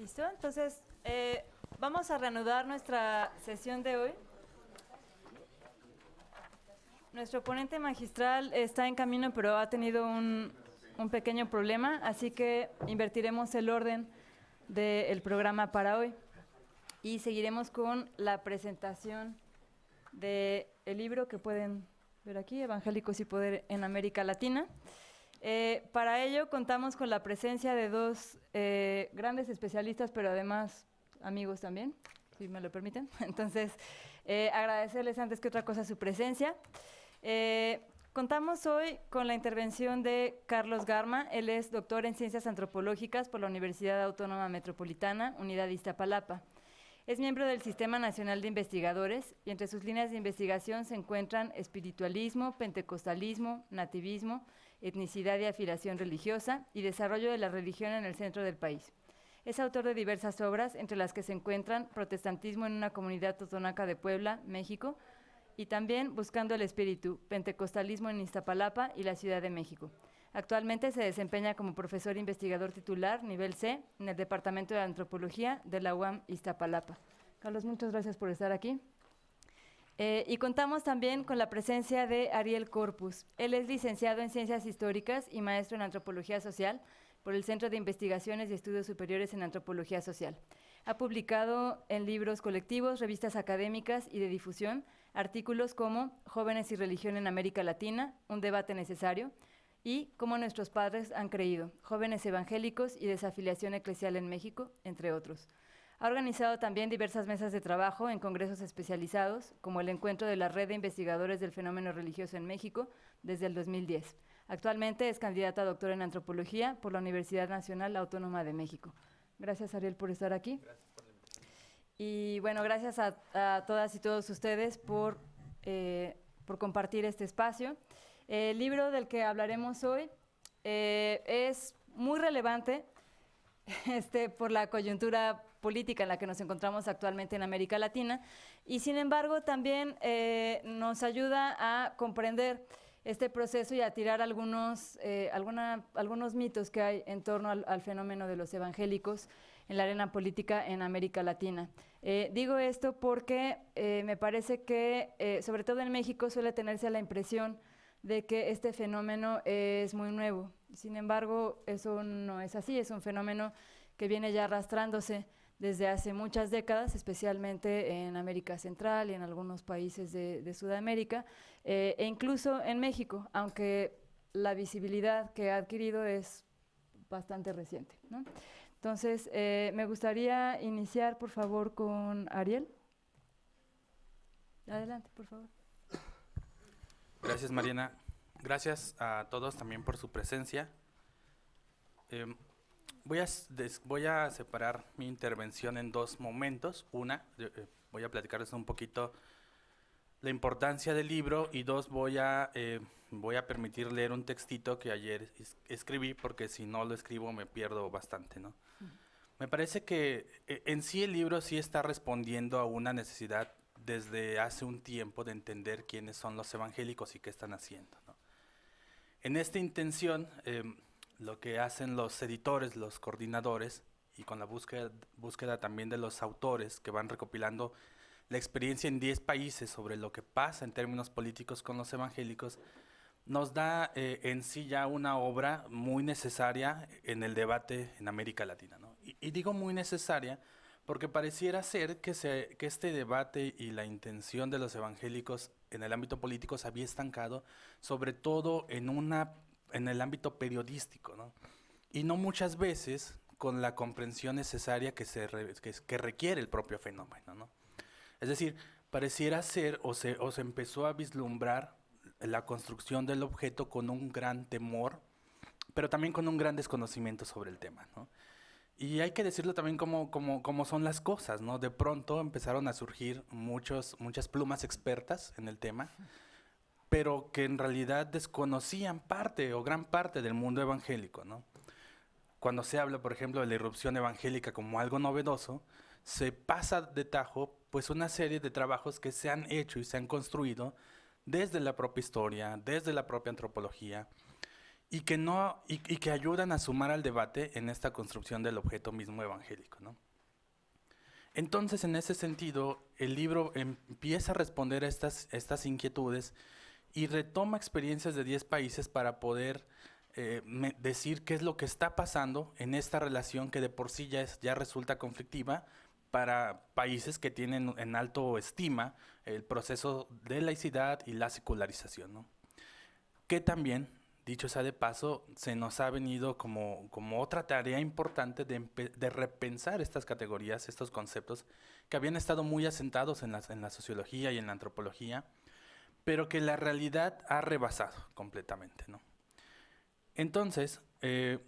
¿Listo? Entonces, vamos a reanudar nuestra sesión de hoy. Nuestro ponente magistral está en camino, pero ha tenido un pequeño problema, así que invertiremos el orden del programa para hoy. Y seguiremos con la presentación del libro que pueden ver aquí, Evangélicos y Poder en América Latina. Para ello contamos con la presencia de dos grandes especialistas, pero además amigos también, si me lo permiten. Entonces, agradecerles antes que otra cosa su presencia. Contamos hoy con la intervención de Carlos Garma. Él es doctor en Ciencias Antropológicas por la Universidad Autónoma Metropolitana, Unidad Iztapalapa. Es miembro del Sistema Nacional de Investigadores y entre sus líneas de investigación se encuentran espiritualismo, pentecostalismo, nativismo, etnicidad y afiliación religiosa y desarrollo de la religión en el centro del país. Es autor de diversas obras, entre las que se encuentran Protestantismo en una comunidad totonaca de Puebla, México, y también Buscando el Espíritu, Pentecostalismo en Iztapalapa y la Ciudad de México. Actualmente se desempeña como profesor investigador titular, nivel C, en el Departamento de Antropología de la UAM Iztapalapa. Carlos, muchas gracias por estar aquí. Y contamos también con la presencia de Ariel Corpus. Él es licenciado en Ciencias Históricas y maestro en Antropología Social por el Centro de Investigaciones y Estudios Superiores en Antropología Social. Ha publicado en libros colectivos, revistas académicas y de difusión, artículos como Jóvenes y Religión en América Latina, un debate necesario, y Cómo nuestros padres han creído, Jóvenes Evangélicos y Desafiliación Eclesial en México, entre otros. Ha organizado también diversas mesas de trabajo en congresos especializados, como el Encuentro de la Red de Investigadores del Fenómeno Religioso en México, desde el 2010. Actualmente es candidato a doctor en Antropología por la Universidad Nacional Autónoma de México. Gracias, Ariel, por estar aquí. Gracias por la invitación. Y bueno, gracias a todas y todos ustedes por compartir este espacio. El libro del que hablaremos hoy es muy relevante por la coyuntura política en la que nos encontramos actualmente en América Latina y sin embargo también nos ayuda a comprender este proceso y a tirar algunos mitos que hay en torno al fenómeno de los evangélicos en la arena política en América Latina. Digo esto porque me parece que sobre todo en México suele tenerse la impresión de que este fenómeno es muy nuevo. Sin embargo, eso no es así, es un fenómeno que viene ya arrastrándose desde hace muchas décadas, especialmente en América Central y en algunos países de Sudamérica, e incluso en México, aunque la visibilidad que ha adquirido es bastante reciente, ¿no? Entonces, me gustaría iniciar, por favor, con Ariel. Adelante, por favor. Gracias, Mariana. Gracias a todos también por su presencia. Voy a separar mi intervención en dos momentos. Voy a platicarles un poquito la importancia del libro y dos, voy a permitir leer un textito que ayer escribí, porque si no lo escribo me pierdo bastante, ¿no? Me parece que en sí el libro sí está respondiendo a una necesidad desde hace un tiempo de entender quiénes son los evangélicos y qué están haciendo, ¿no? En esta intención, lo que hacen los editores, los coordinadores, y con la búsqueda también de los autores que van recopilando la experiencia en 10 países sobre lo que pasa en términos políticos con los evangélicos, nos da en sí ya una obra muy necesaria en el debate en América Latina, ¿no? Y digo muy necesaria porque pareciera ser que este debate y la intención de los evangélicos en el ámbito político se había estancado, sobre todo en el ámbito periodístico, ¿no? Y no muchas veces con la comprensión necesaria que requiere el propio fenómeno, ¿no? Es decir, pareciera ser o se empezó a vislumbrar la construcción del objeto con un gran temor, pero también con un gran desconocimiento sobre el tema, ¿no? Y hay que decirlo también como son las cosas, ¿no? De pronto empezaron a surgir muchas plumas expertas en el tema, pero que en realidad desconocían parte o gran parte del mundo evangélico, ¿no? Cuando se habla, por ejemplo, de la irrupción evangélica como algo novedoso, se pasa de tajo pues una serie de trabajos que se han hecho y se han construido desde la propia historia, desde la propia antropología, y que, no, y que ayudan a sumar al debate en esta construcción del objeto mismo evangélico, ¿no? Entonces, en ese sentido, el libro empieza a responder a estas inquietudes y retoma experiencias de 10 países para poder decir qué es lo que está pasando en esta relación que de por sí ya resulta conflictiva para países que tienen en alto estima el proceso de laicidad y la secularización, ¿no? Que también, dicho sea de paso, se nos ha venido como otra tarea importante de repensar estas categorías, estos conceptos que habían estado muy asentados en la sociología y en la antropología, pero que la realidad ha rebasado completamente, ¿no? Entonces, de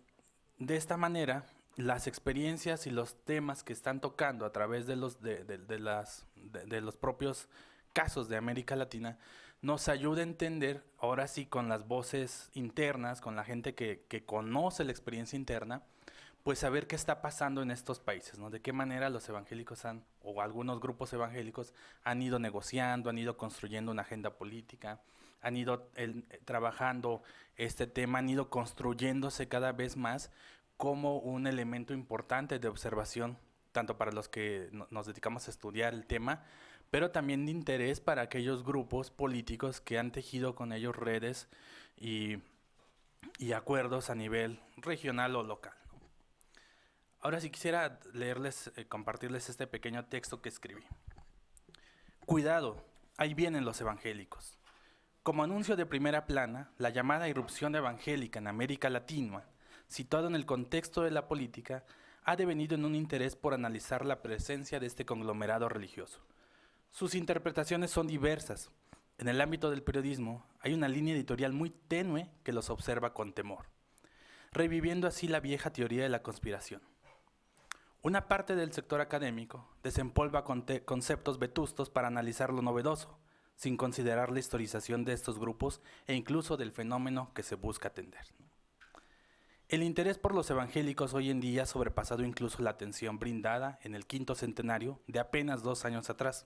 esta manera, las experiencias y los temas que están tocando a través de los propios casos de América Latina nos ayuda a entender, ahora sí con las voces internas, con la gente que conoce la experiencia interna, pues saber qué está pasando en estos países, ¿no? De qué manera los evangélicos o algunos grupos evangélicos han ido negociando, han ido construyendo una agenda política, han ido trabajando este tema, han ido construyéndose cada vez más como un elemento importante de observación, tanto para los que nos dedicamos a estudiar el tema, pero también de interés para aquellos grupos políticos que han tejido con ellos redes y acuerdos a nivel regional o local. Ahora sí quisiera compartirles este pequeño texto que escribí. Cuidado, ahí vienen los evangélicos. Como anuncio de primera plana, la llamada irrupción evangélica en América Latina, situado en el contexto de la política, ha devenido en un interés por analizar la presencia de este conglomerado religioso. Sus interpretaciones son diversas. En el ámbito del periodismo hay una línea editorial muy tenue que los observa con temor, reviviendo así la vieja teoría de la conspiración. Una parte del sector académico desempolva conceptos vetustos para analizar lo novedoso, sin considerar la historización de estos grupos e incluso del fenómeno que se busca atender. El interés por los evangélicos hoy en día ha sobrepasado incluso la atención brindada en el 5º centenario de apenas 2 años atrás.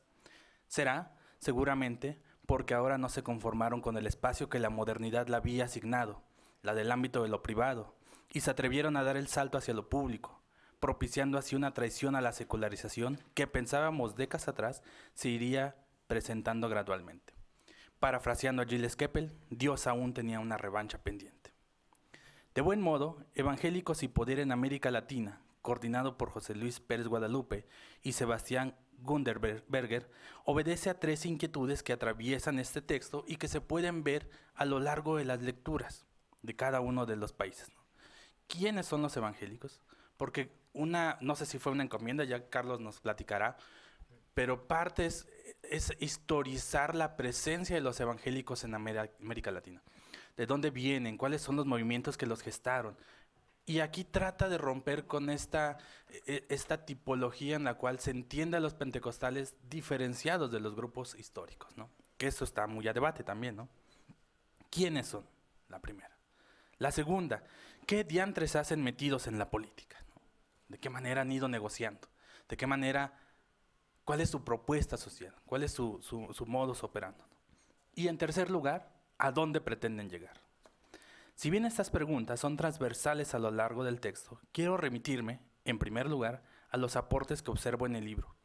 Será, seguramente, porque ahora no se conformaron con el espacio que la modernidad le había asignado, la del ámbito de lo privado, y se atrevieron a dar el salto hacia lo público, propiciando así una traición a la secularización que pensábamos décadas atrás se iría presentando gradualmente. Parafraseando a Gilles Kepel, Dios aún tenía una revancha pendiente. De buen modo, Evangélicos y Poder en América Latina, coordinado por José Luis Pérez Guadalupe y Sebastián Gunderberger, obedece a 3 inquietudes que atraviesan este texto y que se pueden ver a lo largo de las lecturas de cada uno de los países, ¿no? ¿Quiénes son los evangélicos? Porque no sé si fue una encomienda, ya Carlos nos platicará, pero parte es historizar la presencia de los evangélicos en América Latina. ¿De dónde vienen? ¿Cuáles son los movimientos que los gestaron? Y aquí trata de romper con esta tipología en la cual se entiende a los pentecostales diferenciados de los grupos históricos, ¿no? Que eso está muy a debate también, ¿no? ¿Quiénes son? La primera. La segunda, ¿qué diantres hacen metidos en la política, ¿no? ¿De qué manera han ido negociando? ¿De qué manera, cuál es su propuesta social? ¿Cuál es su modus operandi? Y en tercer lugar, ¿a dónde pretenden llegar? Si bien estas preguntas son transversales a lo largo del texto, quiero remitirme, en primer lugar, a los aportes que observo en el libro,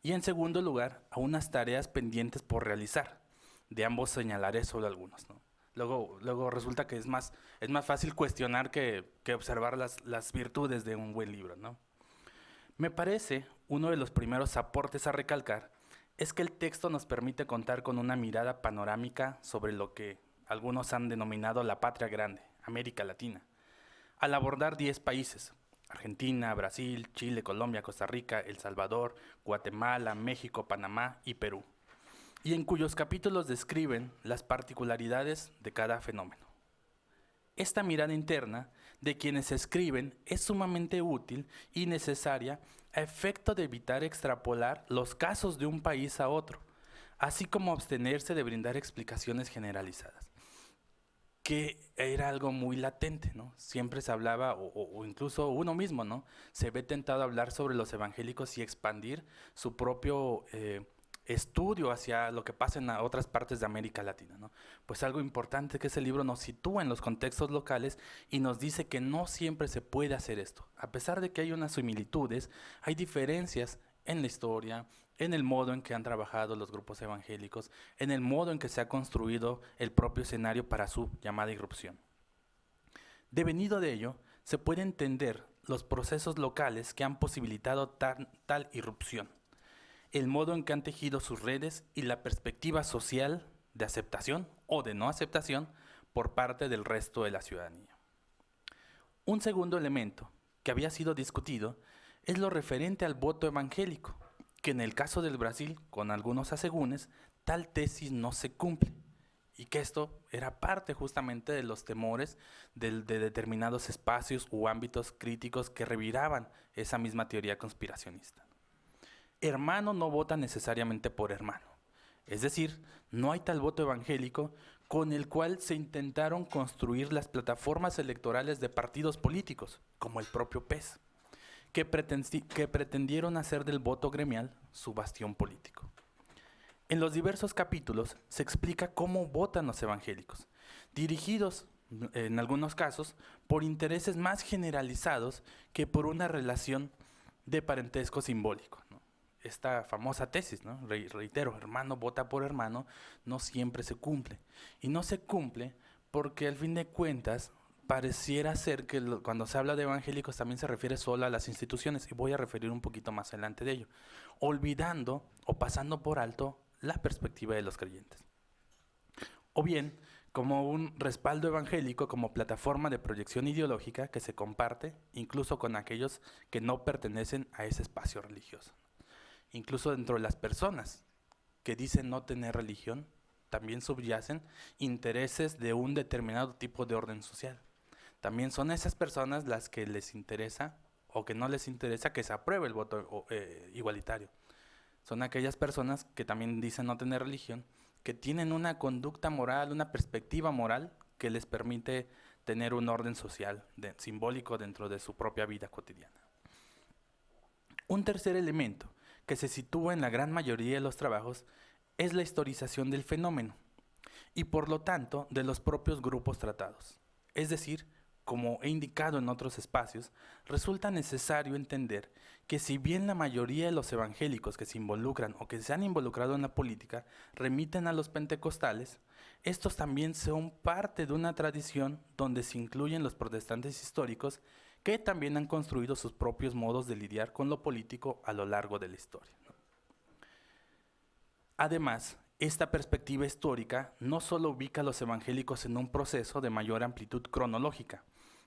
y en segundo lugar, a unas tareas pendientes por realizar. De ambos señalaré solo algunos, ¿no? Luego resulta que es más fácil cuestionar que observar las virtudes de un buen libro, ¿no? Me parece uno de los primeros aportes a recalcar es que el texto nos permite contar con una mirada panorámica sobre lo que algunos han denominado la patria grande, América Latina, al abordar 10 países: Argentina, Brasil, Chile, Colombia, Costa Rica, El Salvador, Guatemala, México, Panamá y Perú, y en cuyos capítulos describen las particularidades de cada fenómeno. Esta mirada interna de quienes escriben es sumamente útil y necesaria a efecto de evitar extrapolar los casos de un país a otro, así como abstenerse de brindar explicaciones generalizadas, que era algo muy latente, ¿no? Siempre se hablaba, o incluso uno mismo, ¿no? Se ve tentado a hablar sobre los evangélicos y expandir su propio estudio hacia lo que pasa en otras partes de América Latina, ¿no? Pues algo importante es que ese libro nos sitúa en los contextos locales y nos dice que no siempre se puede hacer esto. A pesar de que hay unas similitudes, hay diferencias en la historia, en el modo en que han trabajado los grupos evangélicos, en el modo en que se ha construido el propio escenario para su llamada irrupción. Devenido de ello, se puede entender los procesos locales que han posibilitado tal irrupción, el modo en que han tejido sus redes y la perspectiva social de aceptación o de no aceptación por parte del resto de la ciudadanía. Un segundo elemento que había sido discutido es lo referente al voto evangélico, que en el caso del Brasil, con algunos asegúnes, tal tesis no se cumple, y que esto era parte justamente de los temores de determinados espacios u ámbitos críticos que reviraban esa misma teoría conspiracionista. Hermano no vota necesariamente por hermano, es decir, no hay tal voto evangélico con el cual se intentaron construir las plataformas electorales de partidos políticos, como el propio PES, que pretendieron hacer del voto gremial su bastión político. En los diversos capítulos se explica cómo votan los evangélicos, dirigidos, en algunos casos, por intereses más generalizados que por una relación de parentesco simbólico, ¿no? Esta famosa tesis, ¿no? Reitero, hermano vota por hermano, no siempre se cumple. Y no se cumple porque al fin de cuentas pareciera ser que cuando se habla de evangélicos también se refiere solo a las instituciones, y voy a referir un poquito más adelante de ello, olvidando o pasando por alto la perspectiva de los creyentes. O bien, como un respaldo evangélico como plataforma de proyección ideológica que se comparte incluso con aquellos que no pertenecen a ese espacio religioso. Incluso dentro de las personas que dicen no tener religión, también subyacen intereses de un determinado tipo de orden social. También son esas personas las que les interesa o que no les interesa que se apruebe el voto igualitario. Son aquellas personas que también dicen no tener religión, que tienen una conducta moral, una perspectiva moral que les permite tener un orden social simbólico dentro de su propia vida cotidiana. Un tercer elemento que se sitúa en la gran mayoría de los trabajos es la historización del fenómeno y por lo tanto de los propios grupos tratados. Es decir, como he indicado en otros espacios, resulta necesario entender que si bien la mayoría de los evangélicos que se involucran o que se han involucrado en la política remiten a los pentecostales, estos también son parte de una tradición donde se incluyen los protestantes históricos que también han construido sus propios modos de lidiar con lo político a lo largo de la historia. Además, esta perspectiva histórica no solo ubica a los evangélicos en un proceso de mayor amplitud cronológica,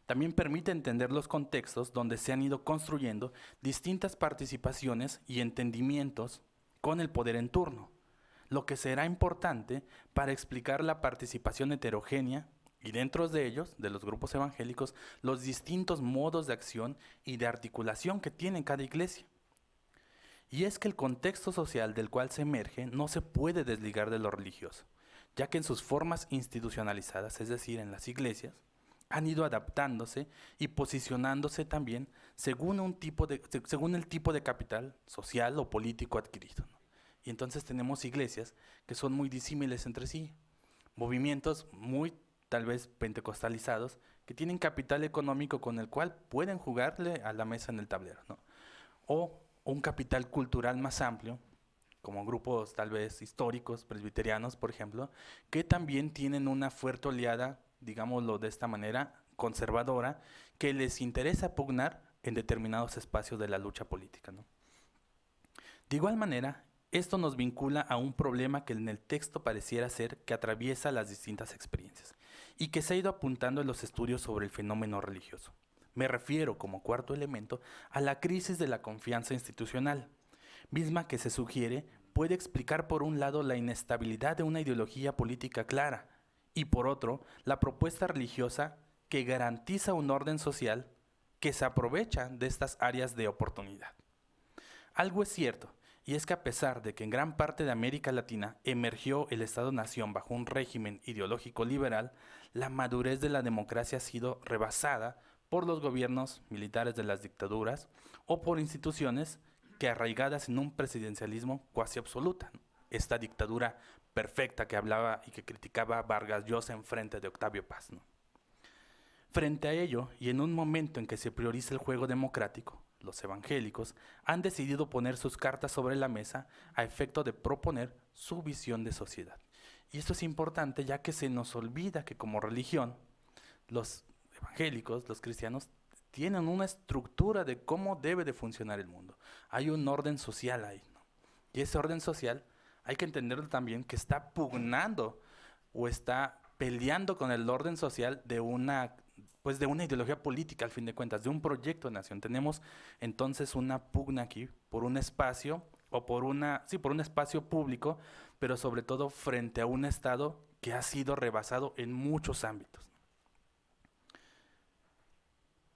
también permite entender los contextos donde se han ido construyendo distintas participaciones y entendimientos con el poder en turno, lo que será importante para explicar la participación heterogénea y dentro de ellos, de los grupos evangélicos, los distintos modos de acción y de articulación que tiene cada iglesia. Y es que el contexto social del cual se emerge no se puede desligar de lo religioso, ya que en sus formas institucionalizadas, es decir, en las iglesias, han ido adaptándose y posicionándose también según el tipo de capital social o político adquirido, ¿no? Y entonces tenemos iglesias que son muy disímiles entre sí, movimientos muy tal vez pentecostalizados que tienen capital económico con el cual pueden jugarle a la mesa en el tablero, ¿no? O un capital cultural más amplio, como grupos tal vez históricos, presbiterianos, por ejemplo, que también tienen una fuerte oleada, digámoslo de esta manera, conservadora, que les interesa pugnar en determinados espacios de la lucha política, ¿no? De igual manera, esto nos vincula a un problema que en el texto pareciera ser que atraviesa las distintas experiencias y que se ha ido apuntando en los estudios sobre el fenómeno religioso. Me refiero, como cuarto elemento, a la crisis de la confianza institucional, misma que se sugiere puede explicar por un lado la inestabilidad de una ideología política clara y por otro la propuesta religiosa que garantiza un orden social que se aprovecha de estas áreas de oportunidad. Algo es cierto, y es que a pesar de que en gran parte de América Latina emergió el Estado-nación bajo un régimen ideológico liberal, la madurez de la democracia ha sido rebasada por los gobiernos militares de las dictaduras o por instituciones que arraigadas en un presidencialismo cuasi absoluta. esta dictadura perfecta que hablaba y que criticaba Vargas Llosa en frente de Octavio Paz, ¿no? Frente a ello, y en un momento en que se prioriza el juego democrático, los evangélicos han decidido poner sus cartas sobre la mesa a efecto de proponer su visión de sociedad. Y esto es importante ya que se nos olvida que como religión, los evangélicos, los cristianos, tienen una estructura de cómo debe de funcionar el mundo. Hay un orden social ahí, ¿no? Y ese orden social hay que entenderlo también que está pugnando o está peleando con el orden social de una ideología política, al fin de cuentas, de un proyecto de nación. Tenemos entonces una pugna aquí por un espacio o por un espacio público, pero sobre todo frente a un Estado que ha sido rebasado en muchos ámbitos.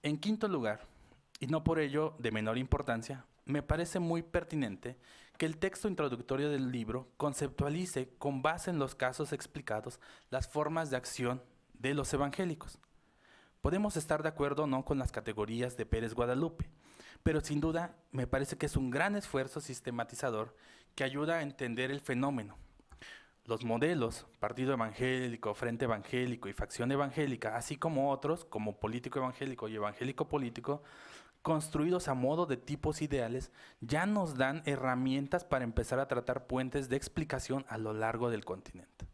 En quinto lugar, y no por ello de menor importancia, me parece muy pertinente que el texto introductorio del libro conceptualice, con base en los casos explicados, las formas de acción de los evangélicos. Podemos estar de acuerdo o no con las categorías de Pérez Guadalupe, pero sin duda me parece que es un gran esfuerzo sistematizador que ayuda a entender el fenómeno. Los modelos, Partido Evangélico, Frente Evangélico y Facción Evangélica, así como otros, como Político Evangélico y Evangélico Político, construidos a modo de tipos ideales, ya nos dan herramientas para empezar a tratar puentes de explicación a lo largo del continente.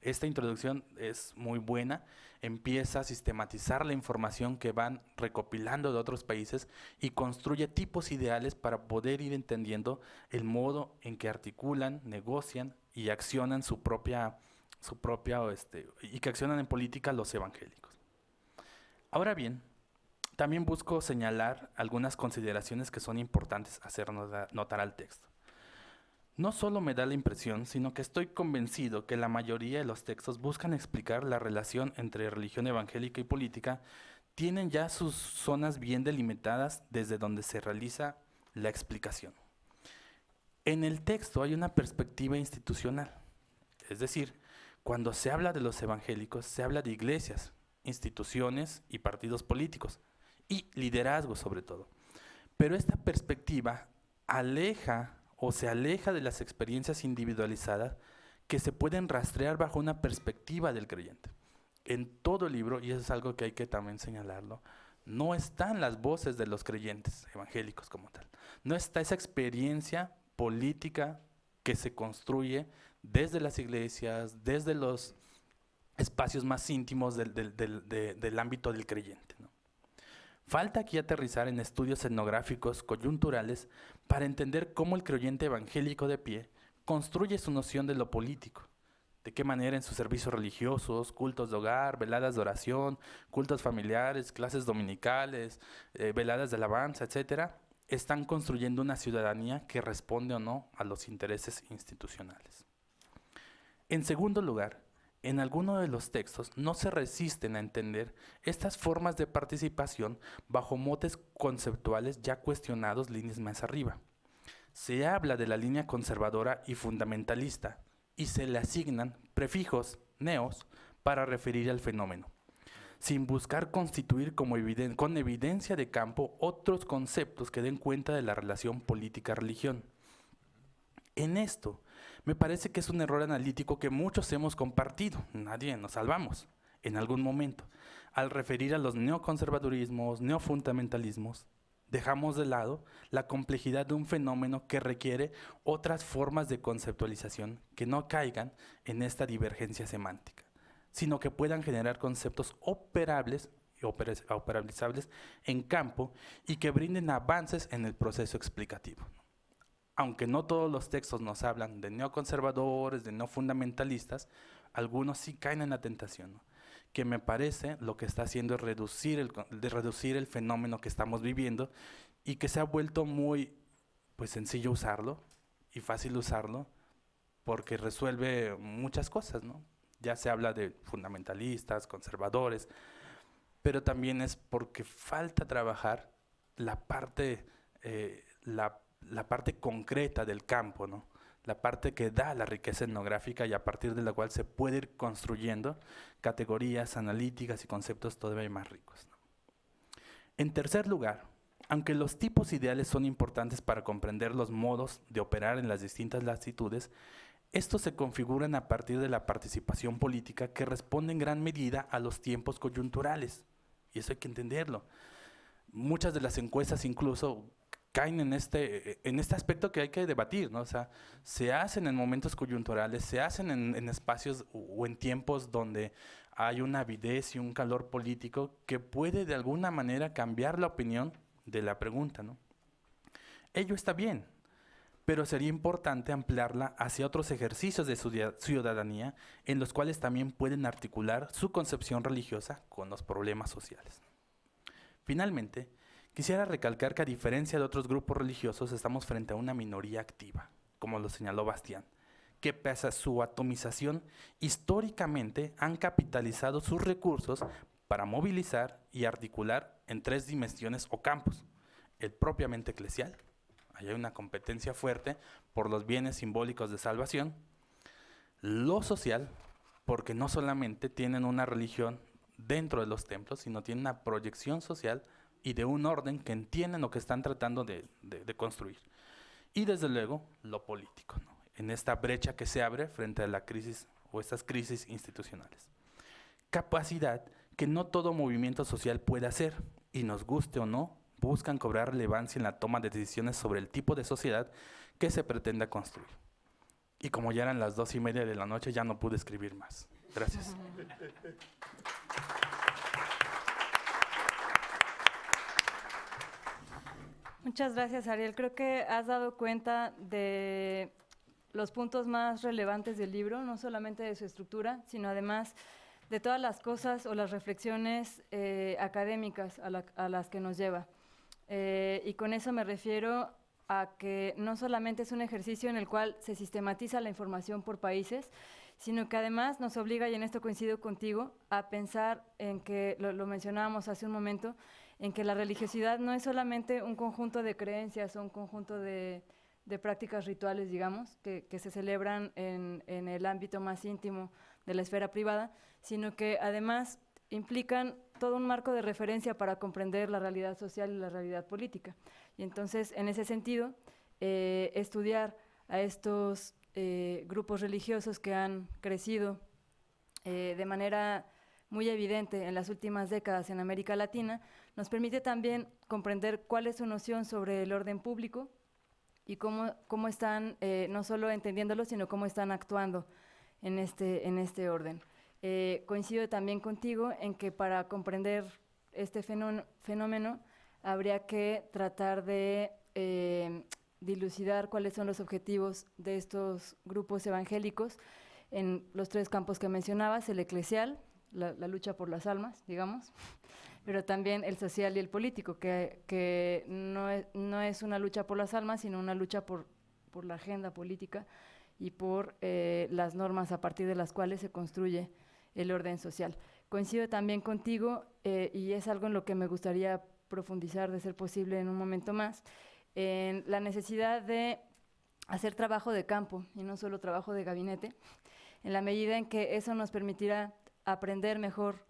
Esta introducción es muy buena, empieza a sistematizar la información que van recopilando de otros países y construye tipos ideales para poder ir entendiendo el modo en que articulan, negocian y accionan y que accionan en política los evangélicos. Ahora bien, también busco señalar algunas consideraciones que son importantes hacer notar al texto. No solo me da la impresión, sino que estoy convencido que la mayoría de los textos buscan explicar la relación entre religión evangélica y política, tienen ya sus zonas bien delimitadas desde donde se realiza la explicación. En el texto hay una perspectiva institucional, es decir, cuando se habla de los evangélicos, se habla de iglesias, instituciones y partidos políticos, y liderazgo sobre todo. Pero esta perspectiva se aleja de las experiencias individualizadas que se pueden rastrear bajo una perspectiva del creyente. En todo el libro, y eso es algo que hay que también señalarlo, no están las voces de los creyentes evangélicos como tal. No está esa experiencia política que se construye desde las iglesias, desde los espacios más íntimos del ámbito del creyente, ¿no? Falta aquí aterrizar en estudios etnográficos coyunturales para entender cómo el creyente evangélico de pie construye su noción de lo político, de qué manera en sus servicios religiosos, cultos de hogar, veladas de oración, cultos familiares, clases dominicales, veladas de alabanza, etcétera, están construyendo una ciudadanía que responde o no a los intereses institucionales. En segundo lugar, en alguno de los textos no se resisten a entender estas formas de participación bajo motes conceptuales ya cuestionados líneas más arriba. Se habla de la línea conservadora y fundamentalista y se le asignan prefijos, neos, para referir al fenómeno, sin buscar constituir con evidencia de campo otros conceptos que den cuenta de la relación política-religión. En esto, me parece que es un error analítico que muchos hemos compartido, nadie nos salvamos, en algún momento. Al referir a los neoconservadurismos, neofundamentalismos, dejamos de lado la complejidad de un fenómeno que requiere otras formas de conceptualización que no caigan en esta divergencia semántica, sino que puedan generar conceptos operables y operabilizables en campo y que brinden avances en el proceso explicativo. Aunque no todos los textos nos hablan de neoconservadores, de neofundamentalistas, algunos sí caen en la tentación, ¿no? Que me parece lo que está haciendo es reducir el fenómeno que estamos viviendo y que se ha vuelto muy sencillo usarlo y fácil usarlo porque resuelve muchas cosas, ¿no? Ya se habla de fundamentalistas, conservadores, pero también es porque falta trabajar la parte concreta del campo, ¿no? La parte que da la riqueza etnográfica y a partir de la cual se puede ir construyendo categorías analíticas y conceptos todavía más ricos, ¿no? En tercer lugar, aunque los tipos ideales son importantes para comprender los modos de operar en las distintas latitudes, Estos se configuran a partir de la participación política que responde en gran medida a los tiempos coyunturales. Y eso hay que entenderlo. Muchas de las encuestas incluso caen en este aspecto que hay que debatir, ¿no? O sea, se hacen en momentos coyunturales, se hacen en espacios o en tiempos donde hay una avidez y un calor político que puede de alguna manera cambiar la opinión de la pregunta, ¿no? Ello está bien, pero sería importante ampliarla hacia otros ejercicios de ciudadanía en los cuales también pueden articular su concepción religiosa con los problemas sociales. Finalmente, quisiera recalcar que a diferencia de otros grupos religiosos estamos frente a una minoría activa, como lo señaló Bastián, que pese a su atomización, históricamente han capitalizado sus recursos para movilizar y articular en 3 dimensiones o campos: el propiamente eclesial, ahí hay una competencia fuerte por los bienes simbólicos de salvación; lo social, porque no solamente tienen una religión dentro de los templos, sino tienen una proyección social y de un orden que entienden o que están tratando de construir; y desde luego lo político, ¿no? En esta brecha que se abre frente a la crisis o estas crisis institucionales. Capacidad que no todo movimiento social puede hacer, y nos guste o no, buscan cobrar relevancia en la toma de decisiones sobre el tipo de sociedad que se pretenda construir. Y como ya eran las 2:30 de la noche, ya no pude escribir más. Gracias. Muchas gracias, Ariel. Creo que has dado cuenta de los puntos más relevantes del libro, no solamente de su estructura, sino además de todas las cosas o las reflexiones académicas a las que nos lleva. Y con eso me refiero a que no solamente es un ejercicio en el cual se sistematiza la información por países, sino que además nos obliga, y en esto coincido contigo, a pensar en que, lo mencionábamos hace un momento, en que la religiosidad no es solamente un conjunto de creencias o un conjunto de prácticas rituales, digamos, que se celebran en el ámbito más íntimo de la esfera privada, sino que además implican todo un marco de referencia para comprender la realidad social y la realidad política. Y entonces, en ese sentido, estudiar a estos grupos religiosos que han crecido de manera muy evidente en las últimas décadas en América Latina, nos permite también comprender cuál es su noción sobre el orden público y cómo están no solo entendiéndolo, sino cómo están actuando en este orden. Coincido también contigo en que para comprender este fenómeno habría que tratar de dilucidar cuáles son los objetivos de estos grupos evangélicos en los 3 campos que mencionabas: el eclesial, la lucha por las almas, digamos, pero también el social y el político, que no es una lucha por las almas, sino una lucha por la agenda política y por las normas a partir de las cuales se construye el orden social. Coincido también contigo, y es algo en lo que me gustaría profundizar, de ser posible, en un momento más, en la necesidad de hacer trabajo de campo y no solo trabajo de gabinete, en la medida en que eso nos permitirá aprender mejor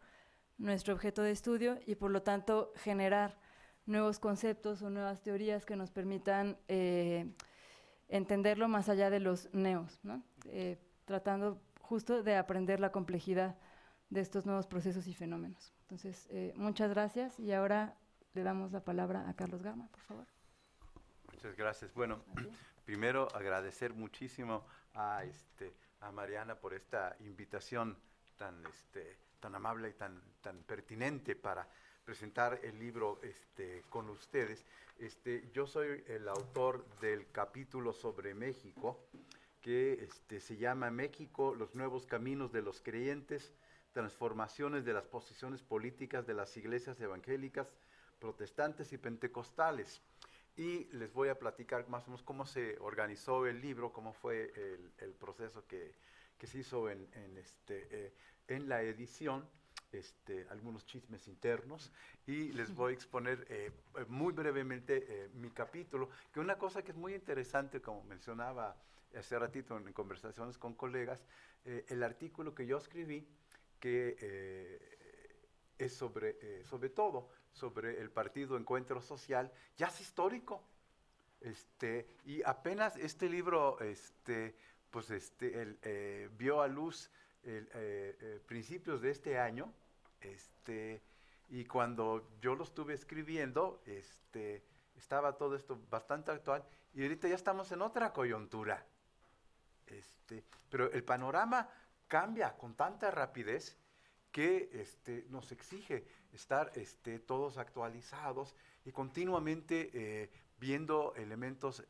nuestro objeto de estudio y, por lo tanto, generar nuevos conceptos o nuevas teorías que nos permitan entenderlo más allá de los neos, ¿no? Tratando justo de aprender la complejidad de estos nuevos procesos y fenómenos. Entonces, muchas gracias, y ahora le damos la palabra a Carlos Garma, por favor. Muchas gracias. Bueno, primero agradecer muchísimo a Mariana por esta invitación tan amable y tan pertinente para presentar el libro con ustedes. Yo soy el autor del capítulo sobre México, que se llama México, los nuevos caminos de los creyentes, transformaciones de las posiciones políticas de las iglesias evangélicas, protestantes y pentecostales. Y les voy a platicar más o menos cómo se organizó el libro, cómo fue el proceso que se hizo en la edición, algunos chismes internos, y les voy a exponer muy brevemente mi capítulo, que una cosa que es muy interesante, como mencionaba hace ratito en conversaciones con colegas, el artículo que yo escribí, que es sobre todo sobre el partido Encuentro Social, ya es histórico, y apenas este libro pues vio a luz principios de este año, y cuando yo lo estuve escribiendo, estaba todo esto bastante actual, y ahorita ya estamos en otra coyuntura. Pero el panorama cambia con tanta rapidez que nos exige estar todos actualizados y continuamente viendo elementos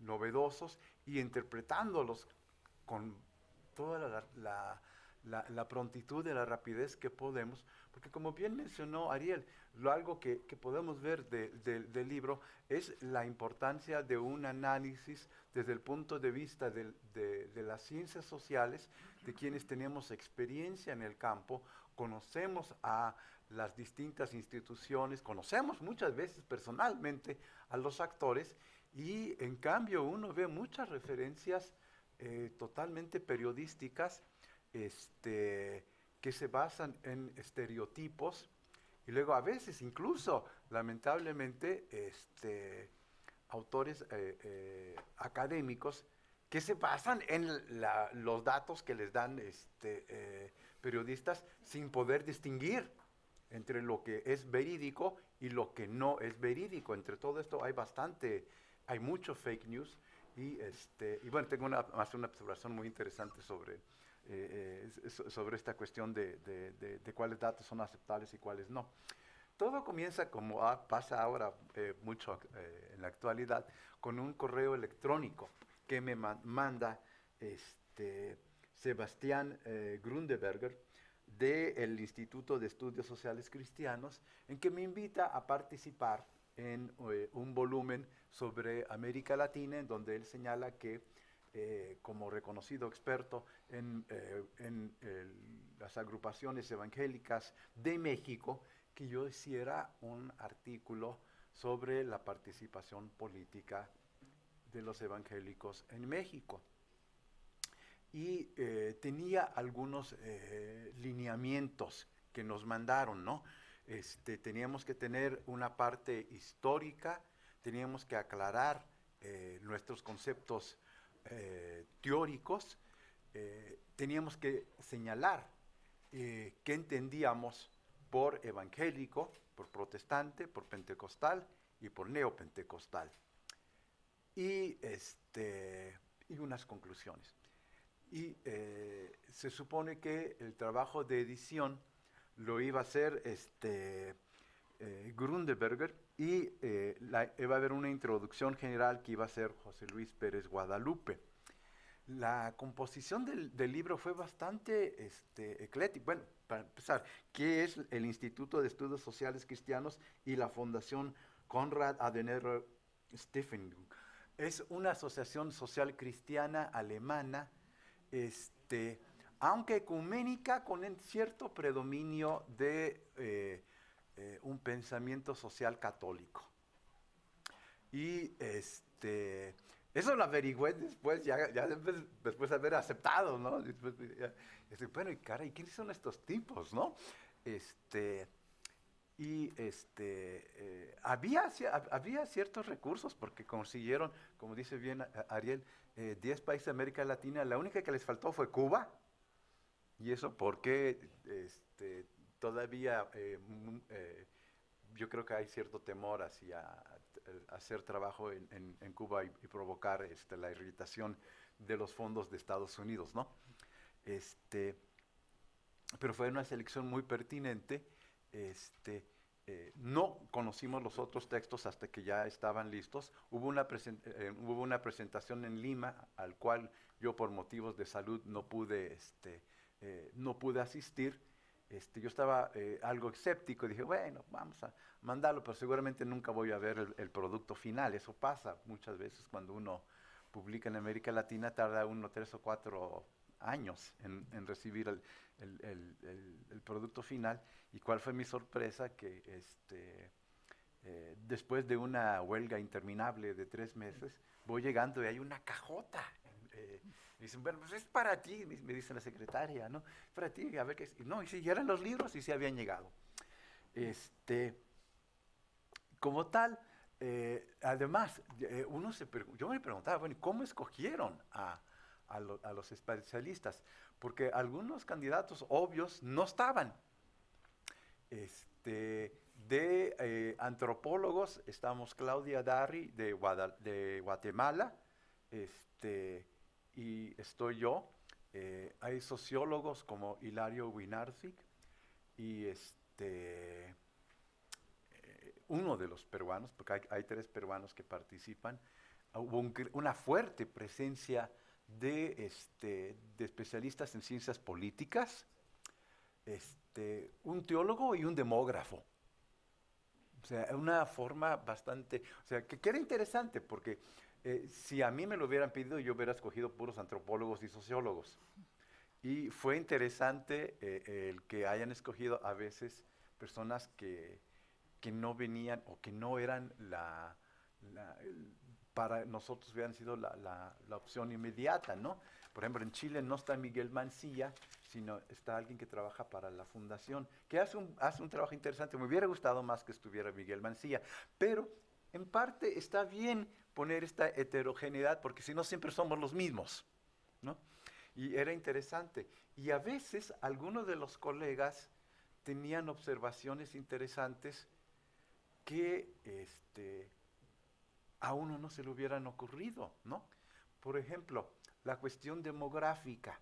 novedosos y interpretándolos con toda la prontitud y la rapidez que podemos, porque como bien mencionó Ariel, algo que podemos ver del libro es la importancia de un análisis desde el punto de vista de las ciencias sociales, de quienes tenemos experiencia en el campo, conocemos a las distintas instituciones, conocemos muchas veces personalmente a los actores, y en cambio uno ve muchas referencias totalmente periodísticas que se basan en estereotipos, y luego a veces incluso, lamentablemente, autores académicos que se basan en los datos que les dan periodistas sin poder distinguir entre lo que es verídico y lo que no es verídico. Entre todo esto hay mucho fake news, y bueno, tengo una observación muy interesante sobre esta cuestión de cuáles datos son aceptables y cuáles no. Todo comienza, como pasa ahora mucho en la actualidad, con un correo electrónico que me manda Sebastián Grundeberger del Instituto de Estudios Sociales Cristianos, en que me invita a participar en un volumen sobre América Latina, en donde él señala que como reconocido experto en las agrupaciones evangélicas de México, que yo hiciera un artículo sobre la participación política de los evangélicos en México. Y tenía algunos lineamientos que nos mandaron, ¿no? Teníamos que tener una parte histórica, teníamos que aclarar nuestros conceptos teóricos, teníamos que señalar qué entendíamos por evangélico, por protestante, por pentecostal y por neopentecostal. Y unas conclusiones. Y se supone que el trabajo de edición lo iba a hacer Grundeberger, y iba a haber una introducción general que iba a hacer José Luis Pérez Guadalupe. La composición del libro fue bastante ecléctica. Bueno, para empezar, ¿qué es el Instituto de Estudios Sociales Cristianos y la Fundación Konrad Adenauer Stiftung? Es una asociación social cristiana alemana, aunque ecuménica, con un cierto predominio de un pensamiento social católico. Y eso lo averigüé después, después de haber aceptado, ¿no? Bueno, y caray, ¿quiénes son estos tipos, no? Había ciertos recursos, porque consiguieron, como dice bien Ariel, 10 países de América Latina. La única que les faltó fue Cuba, y eso porque todavía yo creo que hay cierto temor hacia hacer trabajo en Cuba y provocar la irritación de los fondos de Estados Unidos, ¿no? Pero fue una selección muy pertinente. No conocimos los otros textos hasta que ya estaban listos. Hubo una presentación en Lima, al cual yo por motivos de salud no pude asistir. Yo estaba algo escéptico y dije, bueno, vamos a mandarlo, pero seguramente nunca voy a ver el producto final. Eso pasa muchas veces cuando uno publica en América Latina, tarda 3 o 4 años en recibir el producto final. ¿Y cuál fue mi sorpresa? Que después de una huelga interminable de 3 meses, voy llegando y hay una cajota. Me dicen, bueno, pues es para ti, me dice la secretaria, ¿no? Es para ti, a ver qué es. No, y si ya eran los libros y sí habían llegado. Como tal, además, yo me preguntaba, bueno, ¿cómo escogieron a a los especialistas, porque algunos candidatos obvios no estaban. De antropólogos estamos Claudia Darri de Guatemala, y estoy yo. Hay sociólogos como Hilario Winarzik y uno de los peruanos, porque hay 3 peruanos que participan. Hubo una fuerte presencia de especialistas en ciencias políticas, un teólogo y un demógrafo. O sea, una forma bastante, o sea, que era interesante porque si a mí me lo hubieran pedido, yo hubiera escogido puros antropólogos y sociólogos. Y fue interesante el que hayan escogido a veces personas que no venían o que no eran para nosotros hubieran sido la opción inmediata, ¿no? Por ejemplo, en Chile no está Miguel Mancilla, sino está alguien que trabaja para la fundación, que hace un trabajo interesante. Me hubiera gustado más que estuviera Miguel Mancilla, pero en parte está bien poner esta heterogeneidad, porque si no siempre somos los mismos, ¿no? Y era interesante. Y a veces algunos de los colegas tenían observaciones interesantes que a uno no se le hubieran ocurrido, ¿no? Por ejemplo, la cuestión demográfica.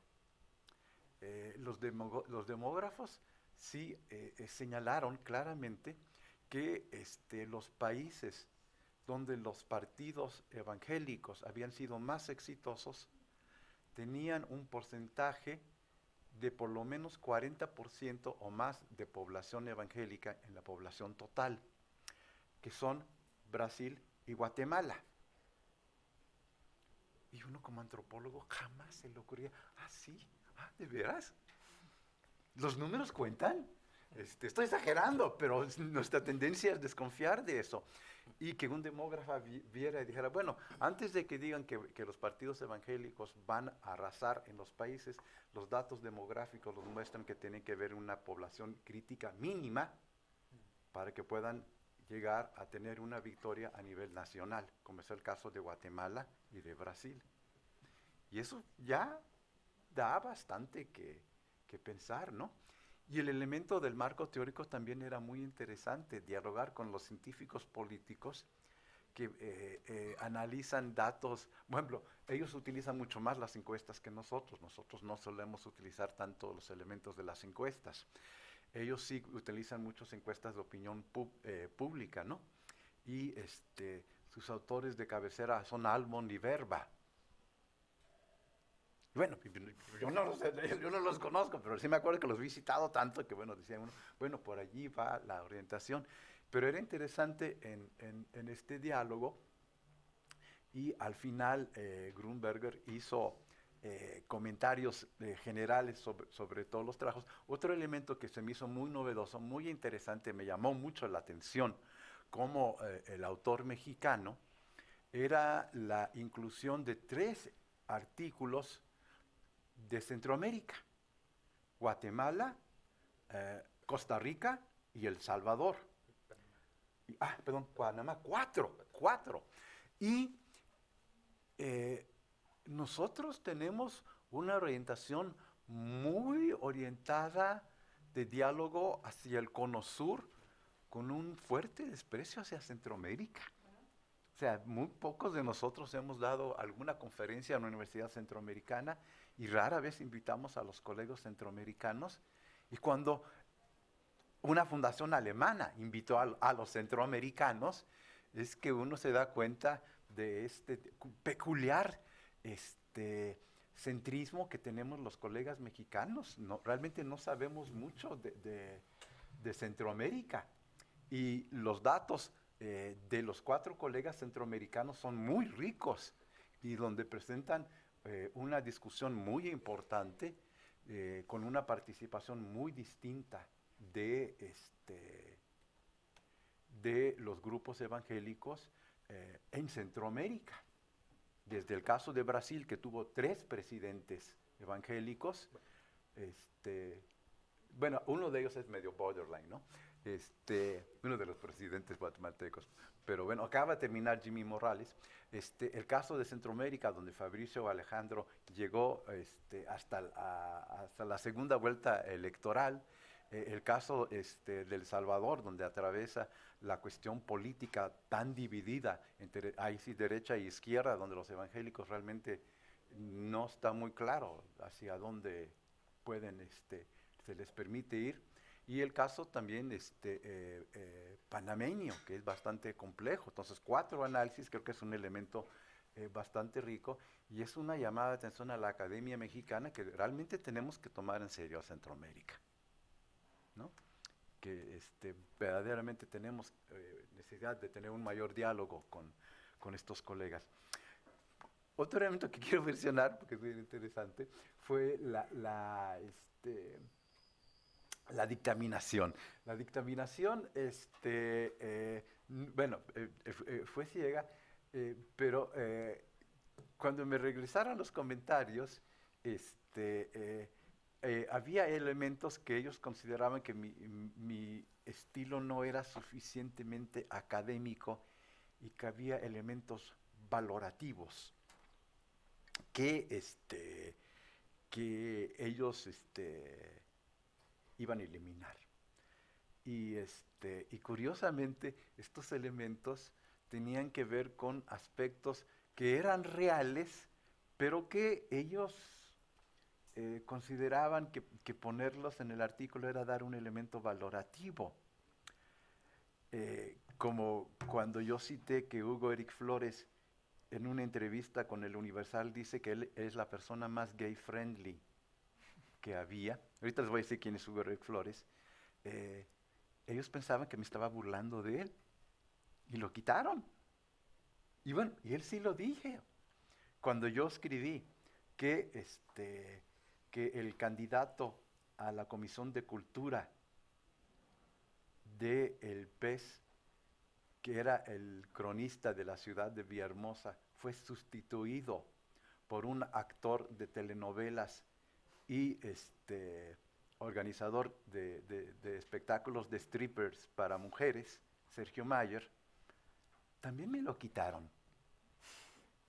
Los demógrafos sí señalaron claramente que los países donde los partidos evangélicos habían sido más exitosos tenían un porcentaje de por lo menos 40% o más de población evangélica en la población total, que son Brasil y Guatemala. Y uno como antropólogo jamás se le ocurría, sí, ¿de veras? ¿Los números cuentan? Estoy exagerando, pero nuestra tendencia es desconfiar de eso. Y que un demógrafo viera y dijera, bueno, antes de que digan que los partidos evangélicos van a arrasar en los países, los datos demográficos nos muestran que tienen que haber una población crítica mínima para que puedan llegar a tener una victoria a nivel nacional, como es el caso de Guatemala y de Brasil. Y eso ya da bastante que pensar, ¿no? Y el elemento del marco teórico también era muy interesante, dialogar con los científicos políticos que analizan datos. Por ejemplo, ellos utilizan mucho más las encuestas que nosotros. Nosotros no solemos utilizar tanto los elementos de las encuestas. Ellos sí utilizan muchas encuestas de opinión pública, ¿no? Y sus autores de cabecera son Almond y Verba. Bueno, yo no los conozco, pero sí me acuerdo que los he visitado tanto que, bueno, decía uno, bueno, por allí va la orientación. Pero era interesante en este diálogo y al final Grunberger hizo comentarios generales sobre todos los trabajos. Otro elemento que se me hizo muy novedoso, muy interesante, me llamó mucho la atención como el autor mexicano, era la inclusión de 3 artículos de Centroamérica: Guatemala, Costa Rica y El Salvador. Panamá, 4. Y nosotros tenemos una orientación muy orientada de diálogo hacia el Cono Sur, con un fuerte desprecio hacia Centroamérica. O sea, muy pocos de nosotros hemos dado alguna conferencia en la Universidad Centroamericana y rara vez invitamos a los colegas centroamericanos. Y cuando una fundación alemana invitó a los centroamericanos, es que uno se da cuenta de este peculiar centrismo que tenemos los colegas mexicanos. Realmente no sabemos mucho de Centroamérica. Y los datos de los 4 colegas centroamericanos son muy ricos y donde presentan una discusión muy importante con una participación muy distinta de los grupos evangélicos en Centroamérica. Desde el caso de Brasil, que tuvo 3 presidentes evangélicos, bueno, uno de ellos es medio borderline, ¿no? uno de los presidentes guatemaltecos. Pero bueno, acaba de terminar Jimmy Morales. El caso de Centroamérica, donde Fabricio Alejandro llegó hasta la segunda vuelta electoral. El caso de El Salvador, donde atraviesa la cuestión política tan dividida entre ahí sí, derecha y izquierda, donde los evangélicos realmente no está muy claro hacia dónde pueden, se les permite ir. Y el caso también panameño, que es bastante complejo. Entonces, 4 análisis creo que es un elemento bastante rico y es una llamada de atención a la academia mexicana que realmente tenemos que tomar en serio a Centroamérica, ¿no? Que verdaderamente tenemos necesidad de tener un mayor diálogo con estos colegas. Otro elemento que quiero mencionar, porque es muy interesante, fue la dictaminación. La dictaminación, fue ciega, pero cuando me regresaron los comentarios, había elementos que ellos consideraban que mi estilo no era suficientemente académico y que había elementos valorativos que ellos iban a eliminar. Y curiosamente, estos elementos tenían que ver con aspectos que eran reales, pero que ellos consideraban que ponerlos en el artículo era dar un elemento valorativo. Como cuando yo cité que Hugo Eric Flores, en una entrevista con El Universal, dice que él es la persona más gay-friendly que había. Ahorita les voy a decir quién es Hugo Eric Flores. Ellos pensaban que me estaba burlando de él y lo quitaron. Y bueno, y él sí lo dije. Cuando yo escribí que el candidato a la Comisión de Cultura del PES, que era el cronista de la ciudad de Villahermosa, fue sustituido por un actor de telenovelas y organizador de espectáculos de strippers para mujeres, Sergio Mayer, también me lo quitaron.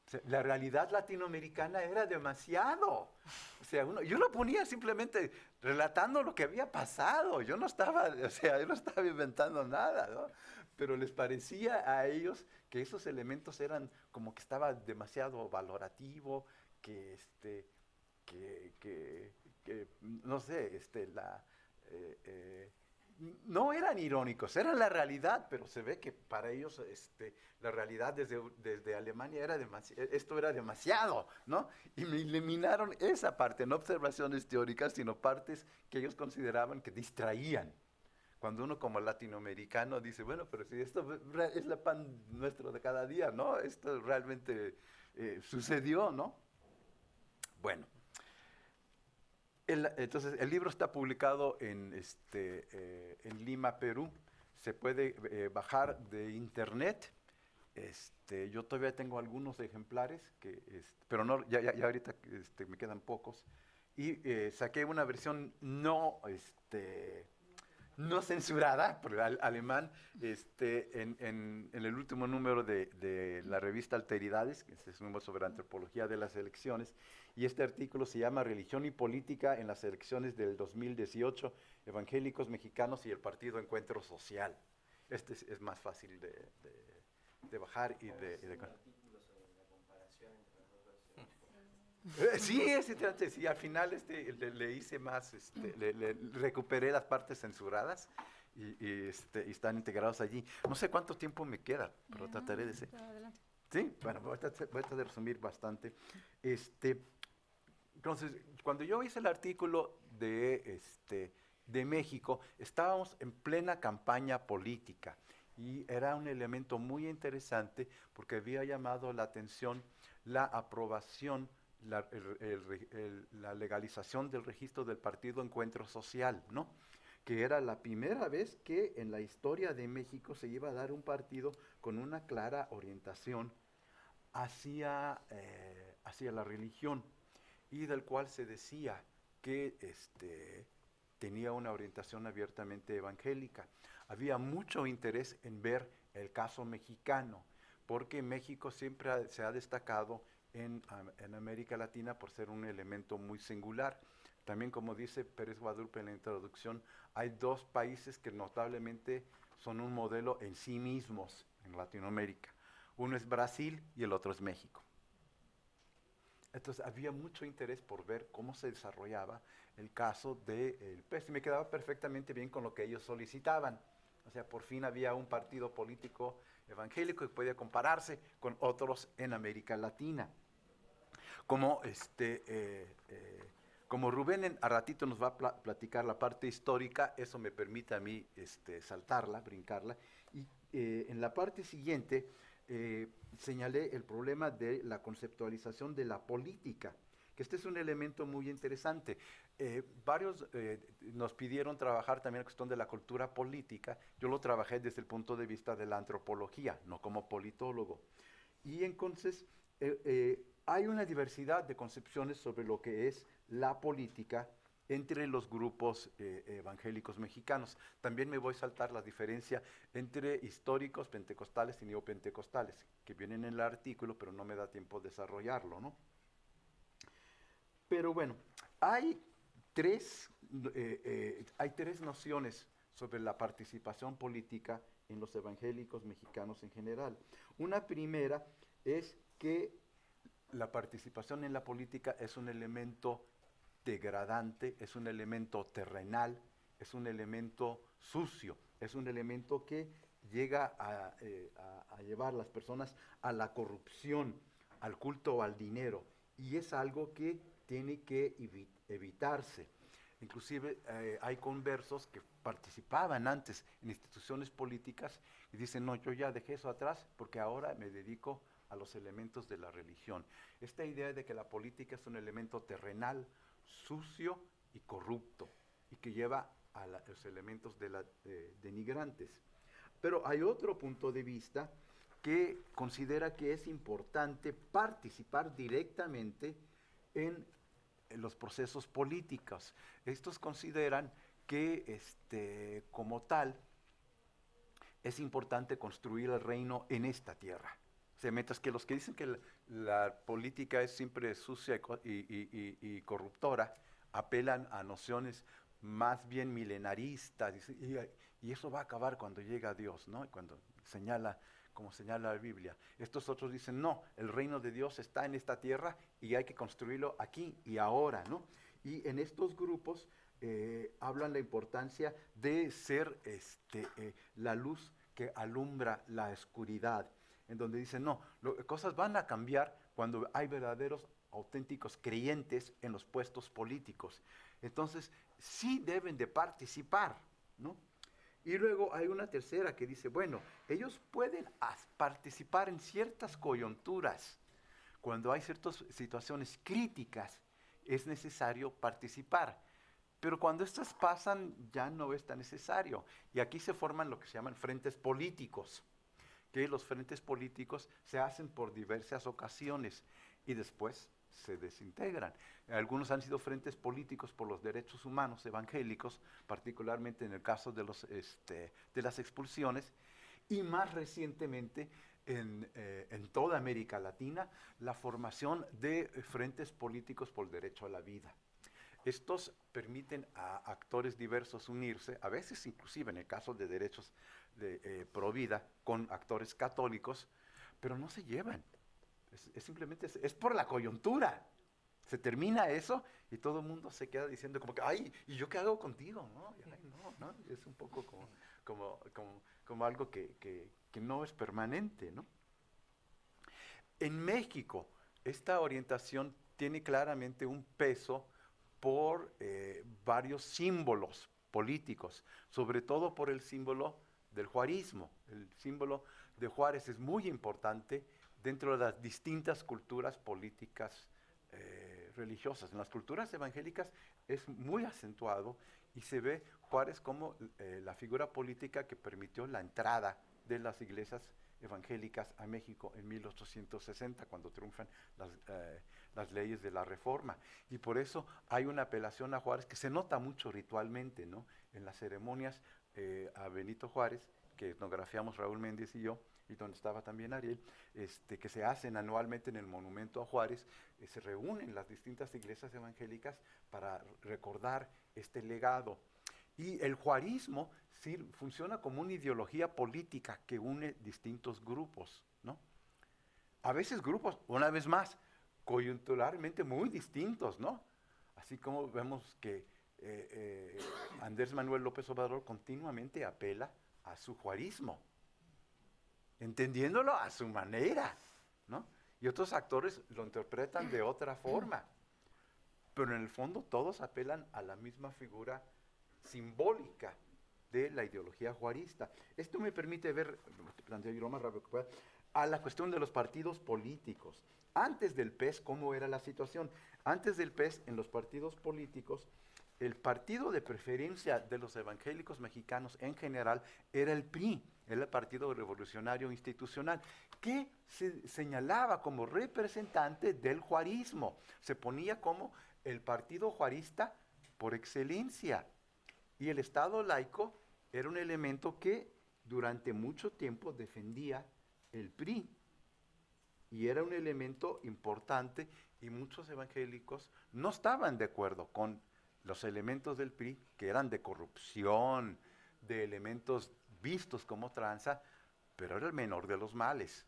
O sea, la realidad latinoamericana era demasiado. O sea, yo lo ponía simplemente relatando lo que había pasado. Yo no estaba inventando nada, ¿no? Pero les parecía a ellos que esos elementos eran como que estaba demasiado valorativo, que no sé, no eran irónicos, eran la realidad, pero se ve que para ellos la realidad desde Alemania esto era demasiado, ¿no? Y me eliminaron esa parte, no observaciones teóricas, sino partes que ellos consideraban que distraían. Cuando uno como latinoamericano dice, bueno, pero si esto es la pan nuestro de cada día, ¿no? Esto realmente sucedió, ¿no? Bueno. Entonces, el libro está publicado en Lima, Perú. Se puede bajar de internet. Yo todavía tengo algunos ejemplares, pero no, ya ahorita me quedan pocos. Y saqué una versión no censurada por el alemán en el último número de la revista Alteridades, que es un número sobre antropología de las elecciones, y este artículo se llama Religión y Política en las elecciones del 2018, Evangélicos Mexicanos y el Partido Encuentro Social. Es más fácil de bajar y de sí, es interesante. Sí, al final le hice más, le recuperé las partes censuradas y están integrados allí. No sé cuánto tiempo me queda, pero trataré de ser. Adelante. Sí, bueno, voy a tratar de resumir bastante. Entonces, cuando yo hice el artículo de México, estábamos en plena campaña política y era un elemento muy interesante porque había llamado la atención la aprobación, la legalización del registro del Partido Encuentro Social, ¿no? Que era la primera vez que en la historia de México se iba a dar un partido con una clara orientación hacia la religión y del cual se decía que tenía una orientación abiertamente evangélica. Había mucho interés en ver el caso mexicano, porque México siempre se ha destacado en América Latina por ser un elemento muy singular. También, como dice Pérez Guadalupe en la introducción, hay dos países que notablemente son un modelo en sí mismos en Latinoamérica. Uno es Brasil y el otro es México. Entonces había mucho interés por ver cómo se desarrollaba el caso del PES. Y me quedaba perfectamente bien con lo que ellos solicitaban. O sea, por fin había un partido político evangélico que podía compararse con otros en América Latina. Como Rubén a ratito nos va a platicar la parte histórica, eso me permite a mí saltarla, brincarla. Y en la parte siguiente señalé el problema de la conceptualización de la política, que este es un elemento muy interesante. Varios nos pidieron trabajar también la cuestión de la cultura política. Yo lo trabajé desde el punto de vista de la antropología, no como politólogo. Y entonces hay una diversidad de concepciones sobre lo que es la política entre los grupos evangélicos mexicanos. También me voy a saltar la diferencia entre históricos, pentecostales y neopentecostales, que vienen en el artículo, pero no me da tiempo de desarrollarlo, ¿no? Pero bueno, hay tres nociones sobre la participación política en los evangélicos mexicanos en general. Una primera es que la participación en la política es un elemento degradante, es un elemento terrenal, es un elemento sucio, es un elemento que llega a llevar a las personas a la corrupción, al culto al dinero, y es algo que tiene que evitarse. Inclusive hay conversos que participaban antes en instituciones políticas y dicen, no, yo ya dejé eso atrás porque ahora me dedico a los elementos de la religión. Esta idea de que la política es un elemento terrenal, sucio y corrupto, y que lleva a los elementos denigrantes. Pero hay otro punto de vista que considera que es importante participar directamente en los procesos políticos. Estos consideran que como tal es importante construir el reino en esta tierra. O sea, mientras que los que dicen que la política es siempre sucia y corruptora, apelan a nociones más bien milenaristas, y eso va a acabar cuando llega Dios, ¿no? Cuando como señala la Biblia. Estos otros dicen, no, el reino de Dios está en esta tierra y hay que construirlo aquí y ahora, ¿no? Y en estos grupos hablan la importancia de ser la luz que alumbra la oscuridad, en donde dicen, no, cosas van a cambiar cuando hay verdaderos, auténticos creyentes en los puestos políticos. Entonces, sí deben de participar, ¿no? Y luego hay una tercera que dice, bueno, ellos pueden participar en ciertas coyunturas. Cuando hay ciertas situaciones críticas, es necesario participar. Pero cuando estas pasan, ya no es tan necesario. Y aquí se forman lo que se llaman frentes políticos, que los frentes políticos se hacen por diversas ocasiones y después se desintegran. Algunos han sido frentes políticos por los derechos humanos evangélicos, particularmente en el caso de las expulsiones, y más recientemente en toda América Latina, la formación de frentes políticos por el derecho a la vida. Estos permiten a actores diversos unirse, a veces inclusive en el caso de derechos pro vida, con actores católicos, pero no se llevan. Simplemente es por la coyuntura. Se termina eso y todo el mundo se queda diciendo como que, ay, ¿y yo qué hago contigo? ¿No? Ay, no. Es un poco como algo que no es permanente, ¿no? En México, esta orientación tiene claramente un peso por varios símbolos políticos, sobre todo por el símbolo del juarismo. El símbolo de Juárez es muy importante dentro de las distintas culturas políticas religiosas. En las culturas evangélicas es muy acentuado y se ve Juárez como la figura política que permitió la entrada de las iglesias evangélicas a México en 1860, cuando triunfan las leyes de la Reforma. Y por eso hay una apelación a Juárez que se nota mucho ritualmente, ¿no? En las ceremonias a Benito Juárez, que etnografiamos Raúl Méndez y yo, y donde estaba también Ariel, que se hacen anualmente en el monumento a Juárez, se reúnen las distintas iglesias evangélicas para recordar este legado. Y el juarismo sí funciona como una ideología política que une distintos grupos, ¿no? A veces grupos, una vez más, coyunturalmente muy distintos, ¿no? Así como vemos que Andrés Manuel López Obrador continuamente apela a su juarismo, entendiéndolo a su manera, ¿no? Y otros actores lo interpretan de otra forma, pero en el fondo todos apelan a la misma figura simbólica de la ideología juarista. Esto me permite ver, planteo yo lo más rápido que pueda, a la cuestión de los partidos políticos. Antes del PES, ¿cómo era la situación? Antes del PES, en los partidos políticos, el partido de preferencia de los evangélicos mexicanos en general era el PRI, el Partido Revolucionario Institucional, que se señalaba como representante del juarismo. Se ponía como el partido juarista por excelencia. Y el Estado laico era un elemento que durante mucho tiempo defendía el PRI. Y era un elemento importante y muchos evangélicos no estaban de acuerdo con los elementos del PRI, que eran de corrupción, de elementos vistos como tranza, pero era el menor de los males.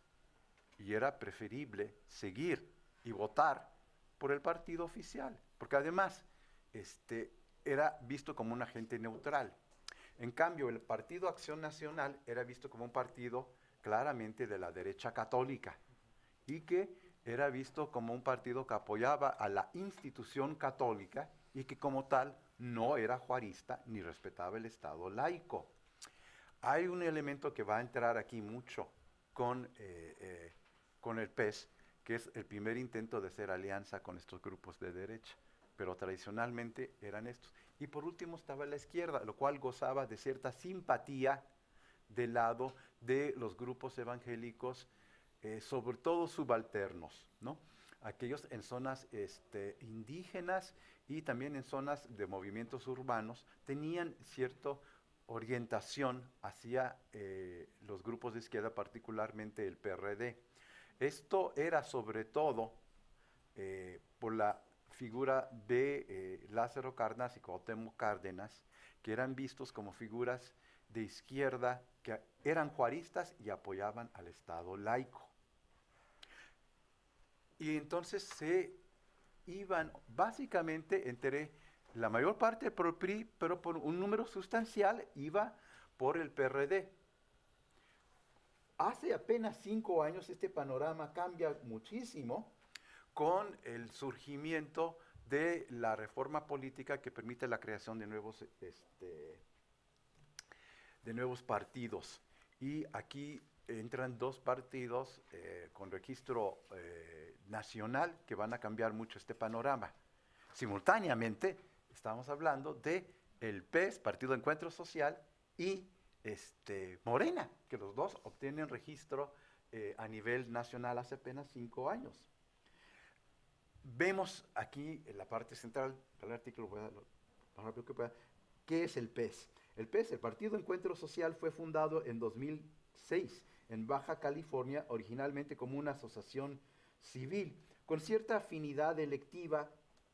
Y era preferible seguir y votar por el partido oficial, porque además era visto como un agente neutral. En cambio, el Partido Acción Nacional era visto como un partido claramente de la derecha católica y que era visto como un partido que apoyaba a la institución católica y que como tal no era juarista ni respetaba el Estado laico. Hay un elemento que va a entrar aquí mucho con el PES, que es el primer intento de hacer alianza con estos grupos de derecha, pero tradicionalmente eran estos. Y por último estaba la izquierda, lo cual gozaba de cierta simpatía del lado de los grupos evangélicos, sobre todo subalternos, ¿no? Aquellos en zonas indígenas y también en zonas de movimientos urbanos tenían cierta orientación hacia los grupos de izquierda, particularmente el PRD. Esto era sobre todo por la figura de Lázaro Cárdenas y Cuauhtémoc Cárdenas, que eran vistos como figuras de izquierda que eran juaristas y apoyaban al Estado laico. Y entonces se iban básicamente entre la mayor parte por el PRI, pero por un número sustancial iba por el PRD. Hace apenas 5 años este panorama cambia muchísimo con el surgimiento de la reforma política que permite la creación de nuevos partidos. Y aquí entran 2 partidos con registro nacional que van a cambiar mucho este panorama. Simultáneamente estamos hablando de el PES, Partido de Encuentro Social, y Morena, que los dos obtienen registro a nivel nacional hace apenas 5 años. Vemos aquí en la parte central del artículo, ¿qué es el PES? El PES, el Partido Encuentro Social, fue fundado en 2006 en Baja California, originalmente como una asociación civil, con cierta afinidad electiva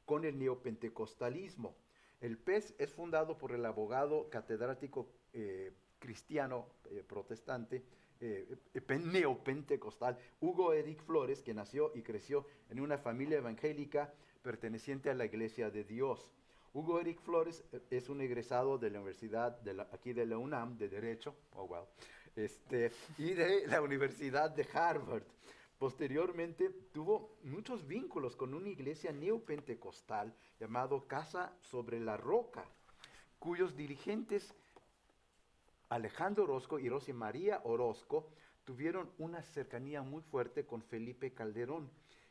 con el neopentecostalismo. El PES es fundado por el abogado catedrático cristiano protestante, neopentecostal, Hugo Eric Flores, que nació y creció en una familia evangélica perteneciente a la Iglesia de Dios. Hugo Eric Flores es un egresado de la Universidad aquí de la UNAM, de Derecho, y de la Universidad de Harvard. Posteriormente tuvo muchos vínculos con una iglesia neopentecostal llamado Casa sobre la Roca, cuyos dirigentes Alejandro Orozco y Rosa María Orozco tuvieron una cercanía muy fuerte con Felipe Calderón.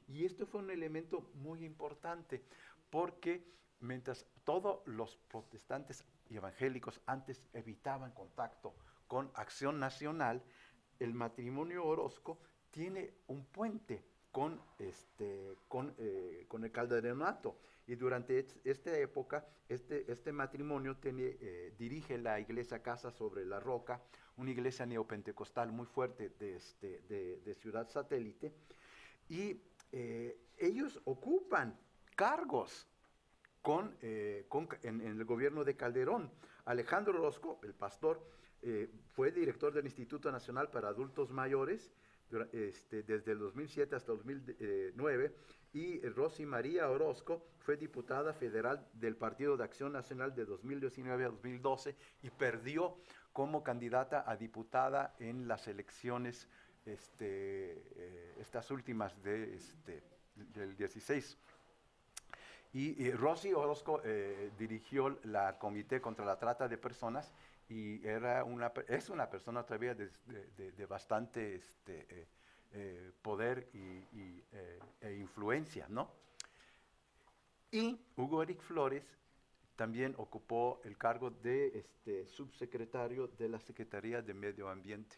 Y esto fue un elemento muy importante porque mientras todos los protestantes y evangélicos antes evitaban contacto con Acción Nacional, el matrimonio Orozco tiene un puente con el calderonato. Y durante esta época, este matrimonio dirige la iglesia Casa sobre la Roca, una iglesia neopentecostal muy fuerte de Ciudad Satélite, y ellos ocupan cargos en el gobierno de Calderón. Alejandro Orozco, el pastor, fue director del Instituto Nacional para Adultos Mayores desde el 2007 hasta el 2009, y Rosy María Orozco fue diputada federal del Partido de Acción Nacional de 2019 a 2012 y perdió como candidata a diputada en las elecciones estas últimas del 16. Y Rosy Orozco dirigió la Comité contra la Trata de Personas y es una persona todavía de bastante poder e influencia, ¿no? Y Hugo Eric Flores también ocupó el cargo de subsecretario de la Secretaría de Medio Ambiente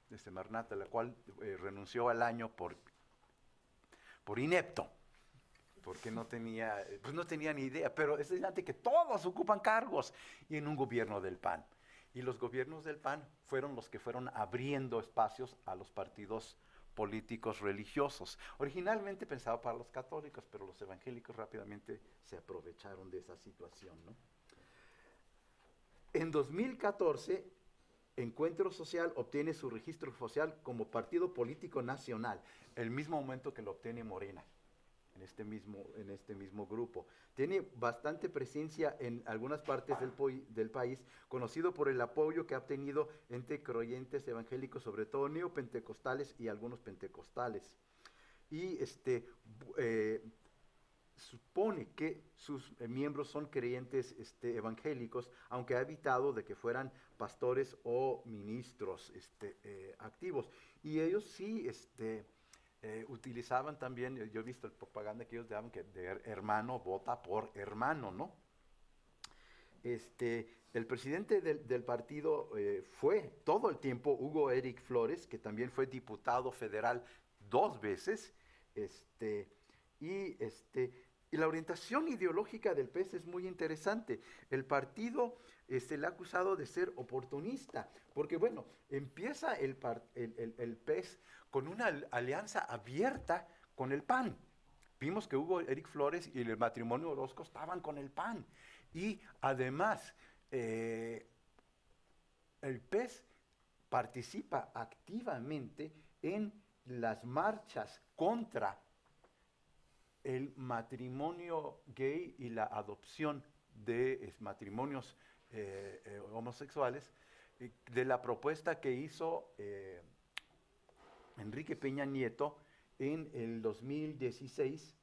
de Semarnat, a la cual renunció al año por inepto, porque no tenía ni idea, pero es evidente que todos ocupan cargos y en un gobierno del PAN. Y los gobiernos del PAN fueron los que fueron abriendo espacios a los partidos políticos religiosos. Originalmente pensaba para los católicos, pero los evangélicos rápidamente se aprovecharon de esa situación, ¿no? En 2014, Encuentro Social obtiene su registro social como partido político nacional, el mismo momento que lo obtiene Morena. En este mismo grupo. Tiene bastante presencia en algunas partes del país, conocido por el apoyo que ha obtenido entre creyentes evangélicos, sobre todo neopentecostales y algunos pentecostales. Y supone que sus miembros son creyentes evangélicos, aunque ha evitado de que fueran pastores o ministros activos. Y ellos sí utilizaban también, yo he visto el propaganda que ellos daban, que de hermano vota por hermano, ¿no? El presidente del partido fue todo el tiempo Hugo Eric Flores, que también fue diputado federal 2 veces, y la orientación ideológica del PES es muy interesante. El partido le ha acusado de ser oportunista, porque bueno, empieza el PES con una alianza abierta con el PAN. Vimos que Hugo Eric Flores y el matrimonio Orozco estaban con el PAN. Y además, el PES participa activamente en las marchas contra el matrimonio gay y la adopción de matrimonios homosexuales, de la propuesta que hizo Enrique Peña Nieto en el 2016.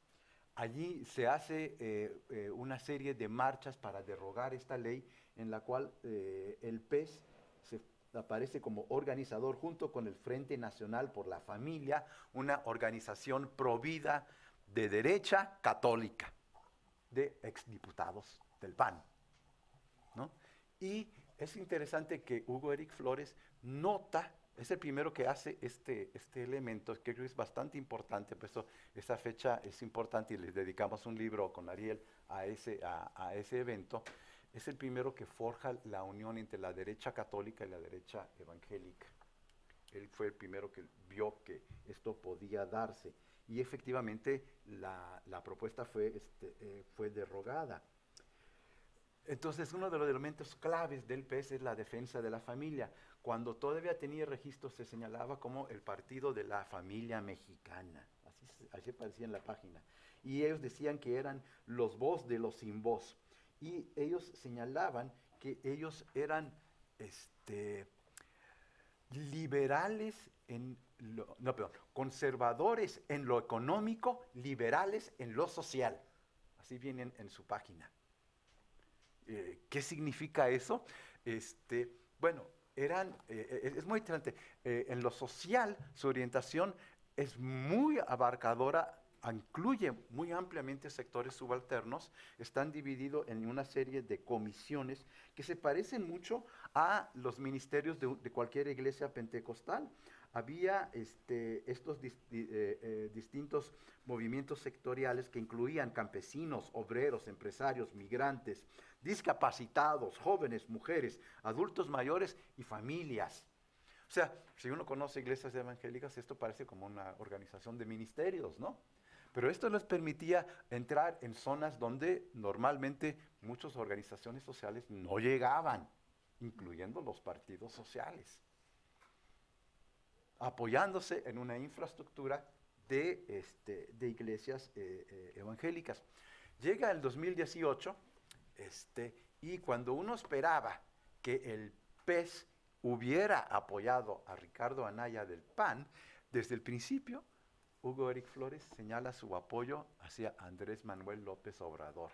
Allí se hace una serie de marchas para derogar esta ley, en la cual el PES aparece como organizador junto con el Frente Nacional por la Familia, una organización provida de derecha católica, de exdiputados del PAN, ¿no? Y es interesante que Hugo Eric Flores nota, es el primero que hace este elemento, que creo que es bastante importante, por eso esta fecha es importante y le dedicamos un libro con Ariel a ese evento. Es el primero que forja la unión entre la derecha católica y la derecha evangélica. Él fue el primero que vio que esto podía darse. Y efectivamente la propuesta fue derogada. Entonces, uno de los elementos claves del PES es la defensa de la familia. Cuando todavía tenía registro, se señalaba como el partido de la familia mexicana. Así aparecía en la página. Y ellos decían que eran los voz de los sin voz. Y ellos señalaban que ellos eran liberales conservadores en lo económico, liberales en lo social. Así vienen en su página. ¿Qué significa eso? Bueno, es muy interesante. En lo social, su orientación es muy abarcadora incluye muy ampliamente sectores subalternos, están divididos en una serie de comisiones que se parecen mucho a los ministerios de cualquier iglesia pentecostal. Había estos distintos movimientos sectoriales que incluían campesinos, obreros, empresarios, migrantes, discapacitados, jóvenes, mujeres, adultos mayores y familias. O sea, si uno conoce iglesias evangélicas, esto parece como una organización de ministerios, ¿no? Pero esto les permitía entrar en zonas donde normalmente muchas organizaciones sociales no llegaban, incluyendo los partidos sociales, apoyándose en una infraestructura de iglesias evangélicas. Llega el 2018 y cuando uno esperaba que el PES hubiera apoyado a Ricardo Anaya del PAN, desde el principio Hugo Eric Flores señala su apoyo hacia Andrés Manuel López Obrador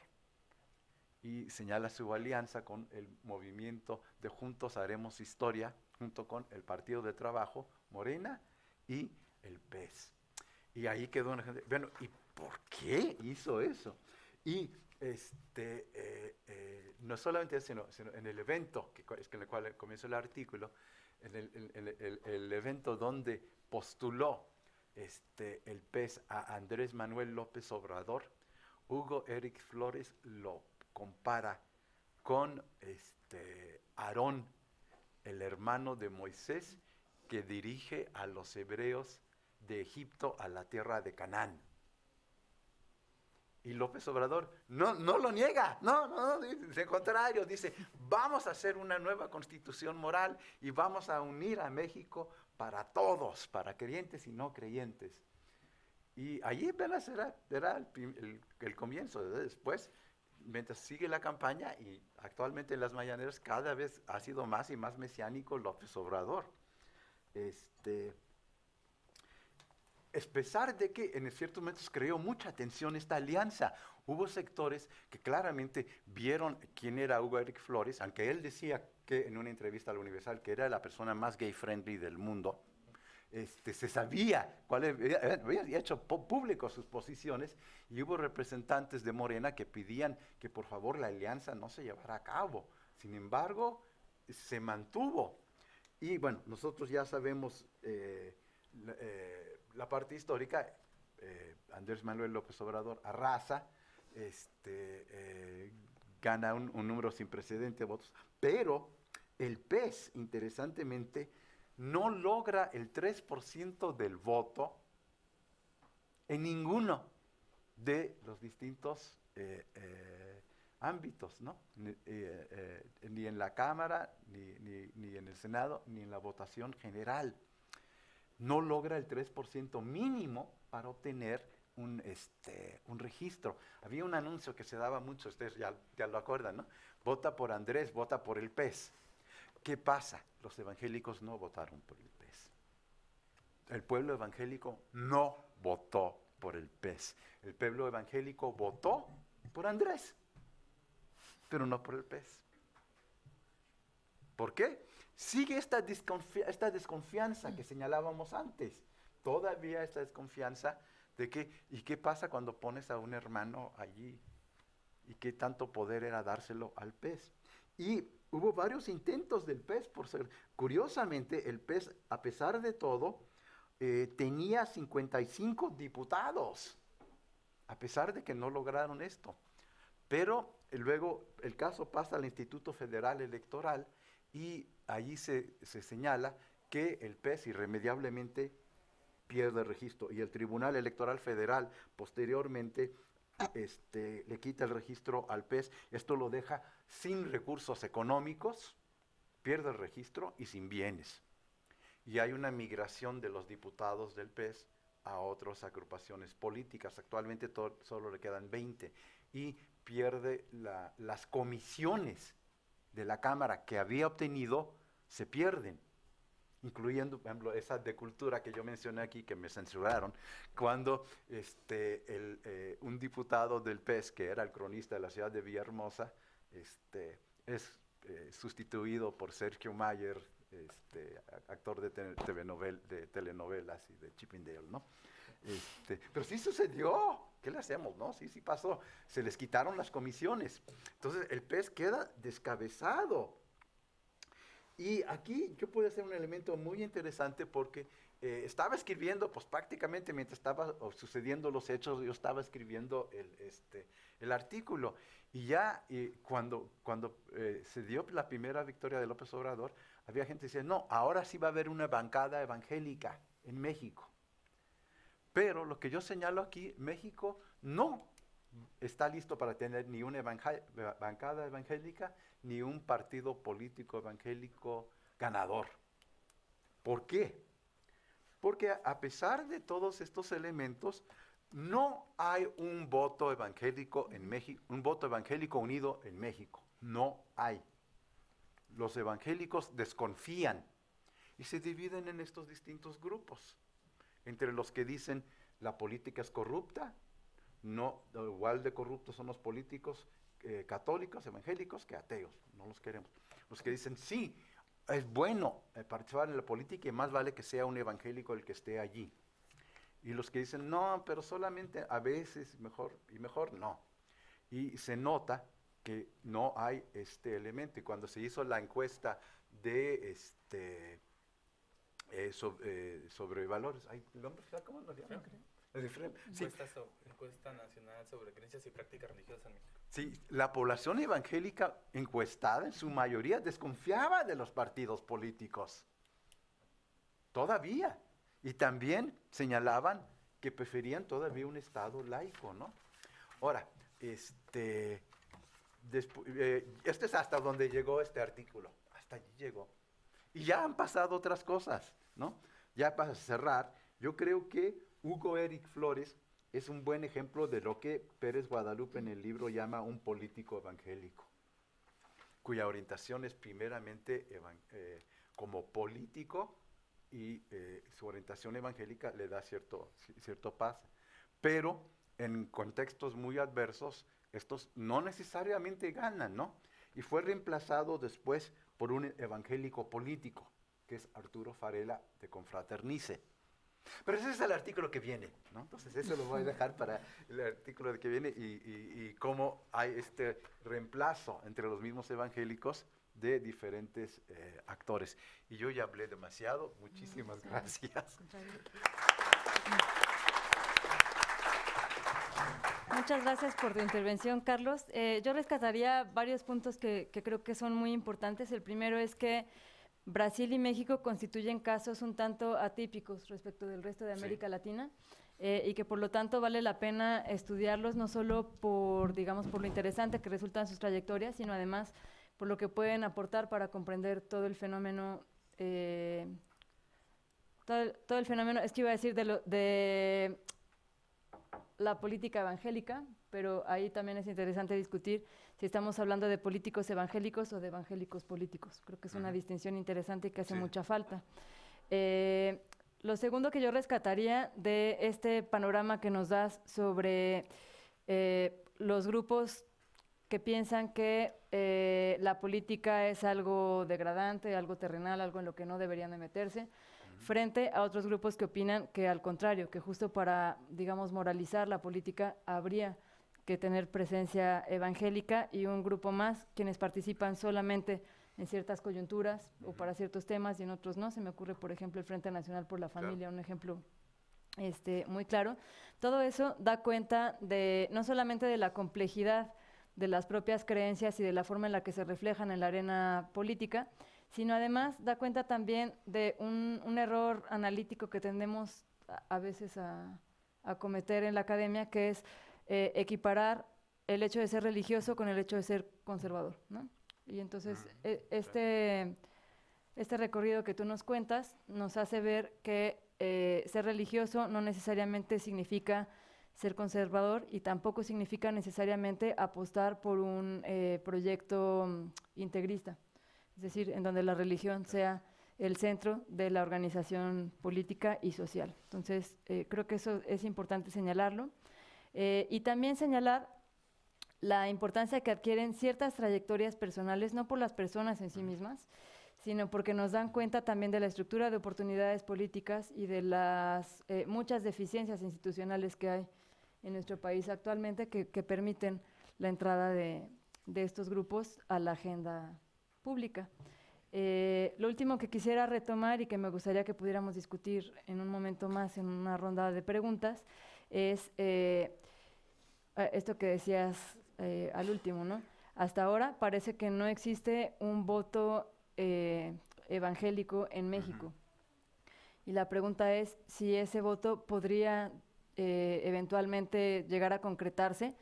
y señala su alianza con el movimiento de Juntos Haremos Historia, junto con el Partido de Trabajo, Morena y el PES. Y ahí quedó una gente, bueno, ¿y por qué hizo eso? Y no solamente eso, sino en el evento, en el cual comienza el artículo, en el evento donde postuló el PES a Andrés Manuel López Obrador, Hugo Eric Flores lo compara con Aarón, el hermano de Moisés, que dirige a los hebreos de Egipto a la tierra de Canaán. Y López Obrador no lo niega, no, dice, al contrario, dice, vamos a hacer una nueva constitución moral y vamos a unir a México para todos, para creyentes y no creyentes. Y allí apenas era el comienzo. Después, mientras sigue la campaña y actualmente en las mañaneras cada vez ha sido más y más mesiánico López Obrador. A pesar de que en ciertos momentos creó mucha tensión esta alianza, hubo sectores que claramente vieron quién era Hugo Eric Flores, aunque él decía que en una entrevista al Universal que era la persona más gay-friendly del mundo. Se sabía había hecho público sus posiciones y hubo representantes de Morena que pedían que por favor la alianza no se llevara a cabo. Sin embargo, se mantuvo. Y bueno, nosotros ya sabemos la parte histórica. Andrés Manuel López Obrador arrasa, gana un número sin precedente de votos, pero el PES, interesantemente, no logra el 3% del voto en ninguno de los distintos ámbitos, ¿no? Ni en la Cámara, ni en el Senado, ni en la votación general. No logra el 3% mínimo para obtener un registro. Había un anuncio que se daba mucho, ustedes ya lo acuerdan, ¿no? Vota por Andrés, vota por el PES. ¿Qué pasa? Los evangélicos no votaron por el PES. El pueblo evangélico no votó por el PES. El pueblo evangélico votó por Andrés, pero no por el PES. ¿Por qué? Sigue esta desconfianza que señalábamos antes. Todavía esta desconfianza de que, ¿y qué pasa cuando pones a un hermano allí? ¿Y qué tanto poder era dárselo al PES? Y hubo varios intentos del PES por ser. Curiosamente, el PES, a pesar de todo, tenía 55 diputados, a pesar de que no lograron esto. Pero luego el caso pasa al Instituto Federal Electoral y allí se señala que el PES irremediablemente pierde el registro y el Tribunal Electoral Federal posteriormente le quita el registro al PES. Esto lo deja sin recursos económicos, pierde el registro y sin bienes. Y hay una migración de los diputados del PES a otras agrupaciones políticas. Actualmente solo le quedan 20 y pierde las comisiones de la Cámara que había obtenido, se pierden, incluyendo, por ejemplo, esa de cultura que yo mencioné aquí, que me censuraron, cuando un diputado del PES, que era el cronista de la ciudad de Villahermosa, es sustituido por Sergio Mayer actor de telenovelas y de Chippendale, ¿no? Pero sí sucedió. ¿Qué le hacemos, no? Sí pasó. Se les quitaron las comisiones. Entonces, el pez queda descabezado. Y aquí yo puedo hacer un elemento muy interesante porque estaba escribiendo, pues prácticamente mientras estaba sucediendo los hechos, yo estaba escribiendo el artículo. Y ya cuando se dio la primera victoria de López Obrador, había gente que decía, no, ahora sí va a haber una bancada evangélica en México. Pero lo que yo señalo aquí, México no está listo para tener ni una bancada evangélica, ni un partido político evangélico ganador. ¿Por qué? Porque a pesar de todos estos elementos, no hay un voto evangélico en México, un voto evangélico unido en México. No hay. Los evangélicos desconfían y se dividen en estos distintos grupos. Entre los que dicen la política es corrupta, no, igual de corruptos son los políticos católicos, evangélicos, que ateos, no los queremos. Los que dicen, sí, es bueno participar en la política y más vale que sea un evangélico el que esté allí. Y los que dicen, no, pero solamente a veces mejor no. Y se nota que no hay este elemento. Y cuando se hizo la encuesta de sobre valores, ¿cómo lo llaman? Sí. Encuesta nacional sobre creencias y prácticas religiosas en México. Sí, la población evangélica encuestada en su mayoría desconfiaba de los partidos políticos. Todavía. Y también señalaban que preferían todavía un Estado laico, ¿no? Ahora, este es hasta donde llegó este artículo. Hasta allí llegó. Y ya han pasado otras cosas, ¿no? Ya para cerrar, yo creo que Hugo Eric Flores es un buen ejemplo de lo que Pérez Guadalupe en el libro llama un político evangélico, cuya orientación es primeramente como político y su orientación evangélica le da cierto paz. Pero en contextos muy adversos, estos no necesariamente ganan, ¿no? Y fue reemplazado después por un evangélico político, que es Arturo Farela de Confraternice. Pero ese es el artículo que viene, ¿no? Entonces eso lo voy a dejar para el artículo que viene y cómo hay este reemplazo entre los mismos evangélicos de diferentes actores. Y yo ya hablé demasiado. Muchísimas gracias. Muchas gracias por tu intervención, Carlos. Yo rescataría varios puntos que creo que son muy importantes. El primero es que Brasil y México constituyen casos un tanto atípicos respecto del resto de América Latina y que por lo tanto vale la pena estudiarlos no solo por lo interesante que resultan sus trayectorias, sino además por lo que pueden aportar para comprender todo el fenómeno, todo el fenómeno, es que iba a decir de la política evangélica, pero ahí también es interesante discutir si estamos hablando de políticos evangélicos o de evangélicos políticos. Creo que es una distinción interesante y que hace mucha falta. Lo segundo que yo rescataría de este panorama que nos das sobre los grupos que piensan que la política es algo degradante, algo terrenal, algo en lo que no deberían de meterse, frente a otros grupos que opinan que al contrario, que justo para, moralizar la política habría que tener presencia evangélica, y un grupo más quienes participan solamente en ciertas coyunturas o para ciertos temas y en otros no. Se me ocurre, por ejemplo, el Frente Nacional por la Familia, un ejemplo muy claro. Todo eso da cuenta de no solamente de la complejidad de las propias creencias y de la forma en la que se reflejan en la arena política, sino además da cuenta también de un error analítico que tendemos a veces a cometer en la academia, que es equiparar el hecho de ser religioso con el hecho de ser conservador, ¿no? Y entonces este recorrido que tú nos cuentas nos hace ver que ser religioso no necesariamente significa ser conservador y tampoco significa necesariamente apostar por un proyecto integrista, es decir, en donde la religión sea el centro de la organización política y social. Entonces, creo que eso es importante señalarlo. Y también señalar la importancia que adquieren ciertas trayectorias personales, no por las personas en sí mismas, sino porque nos dan cuenta también de la estructura de oportunidades políticas y de las muchas deficiencias institucionales que hay en nuestro país actualmente que permiten la entrada de estos grupos a la agenda pública. Lo último que quisiera retomar y que me gustaría que pudiéramos discutir en un momento más, en una ronda de preguntas, es esto que decías al último, ¿no? Hasta ahora parece que no existe un voto evangélico en México. Y la pregunta es si ese voto podría eventualmente llegar a concretarse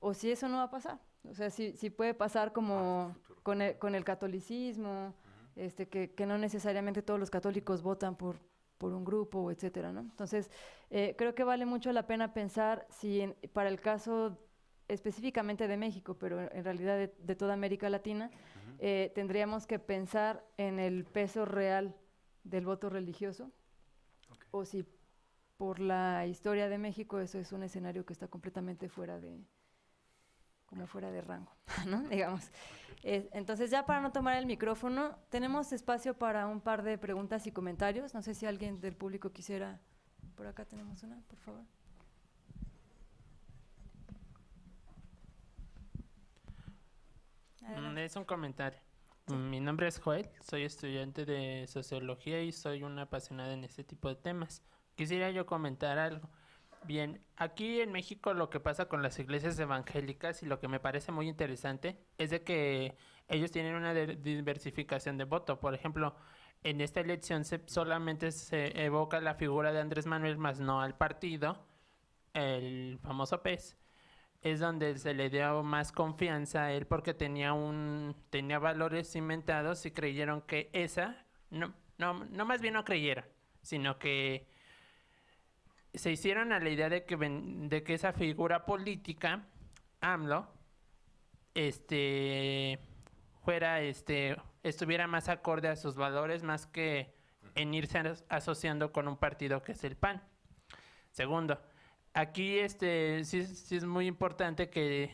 o si eso no va a pasar. O sea, si puede pasar como con el catolicismo, que no necesariamente todos los católicos votan por un grupo, etcétera, ¿no? Entonces, creo que vale mucho la pena pensar si para el caso específicamente de México, pero en realidad de toda América Latina, tendríamos que pensar en el peso real del voto religioso, o si por la historia de México eso es un escenario que está completamente fuera de rango, ¿no? Digamos. Entonces, ya para no tomar el micrófono, tenemos espacio para un par de preguntas y comentarios. No sé si alguien del público quisiera. Por acá tenemos una, por favor. Es un comentario. Sí. Mi nombre es Joel, soy estudiante de sociología y soy una apasionada en este tipo de temas. Quisiera yo comentar algo. Bien, aquí en México lo que pasa con las iglesias evangélicas y lo que me parece muy interesante es de que ellos tienen una diversificación de voto. Por ejemplo, en esta elección solamente se evoca la figura de Andrés Manuel, más no al partido, el famoso PES. Es donde se le dio más confianza a él porque tenía valores cimentados y creyeron que no más bien no creyeron, sino que se hicieron a la idea de que esa figura política, AMLO, estuviera más acorde a sus valores, más que en irse asociando con un partido que es el PAN. Segundo, aquí sí es muy importante que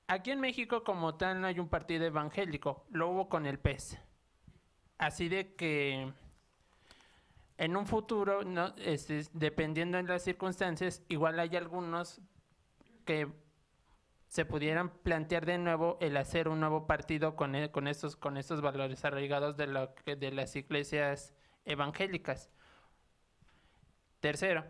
aquí en México como tal no hay un partido evangélico, lo hubo con el PES. Así de que en un futuro, no, dependiendo de las circunstancias, igual hay algunos que se pudieran plantear de nuevo el hacer un nuevo partido con estos valores arraigados de las iglesias evangélicas. Tercero,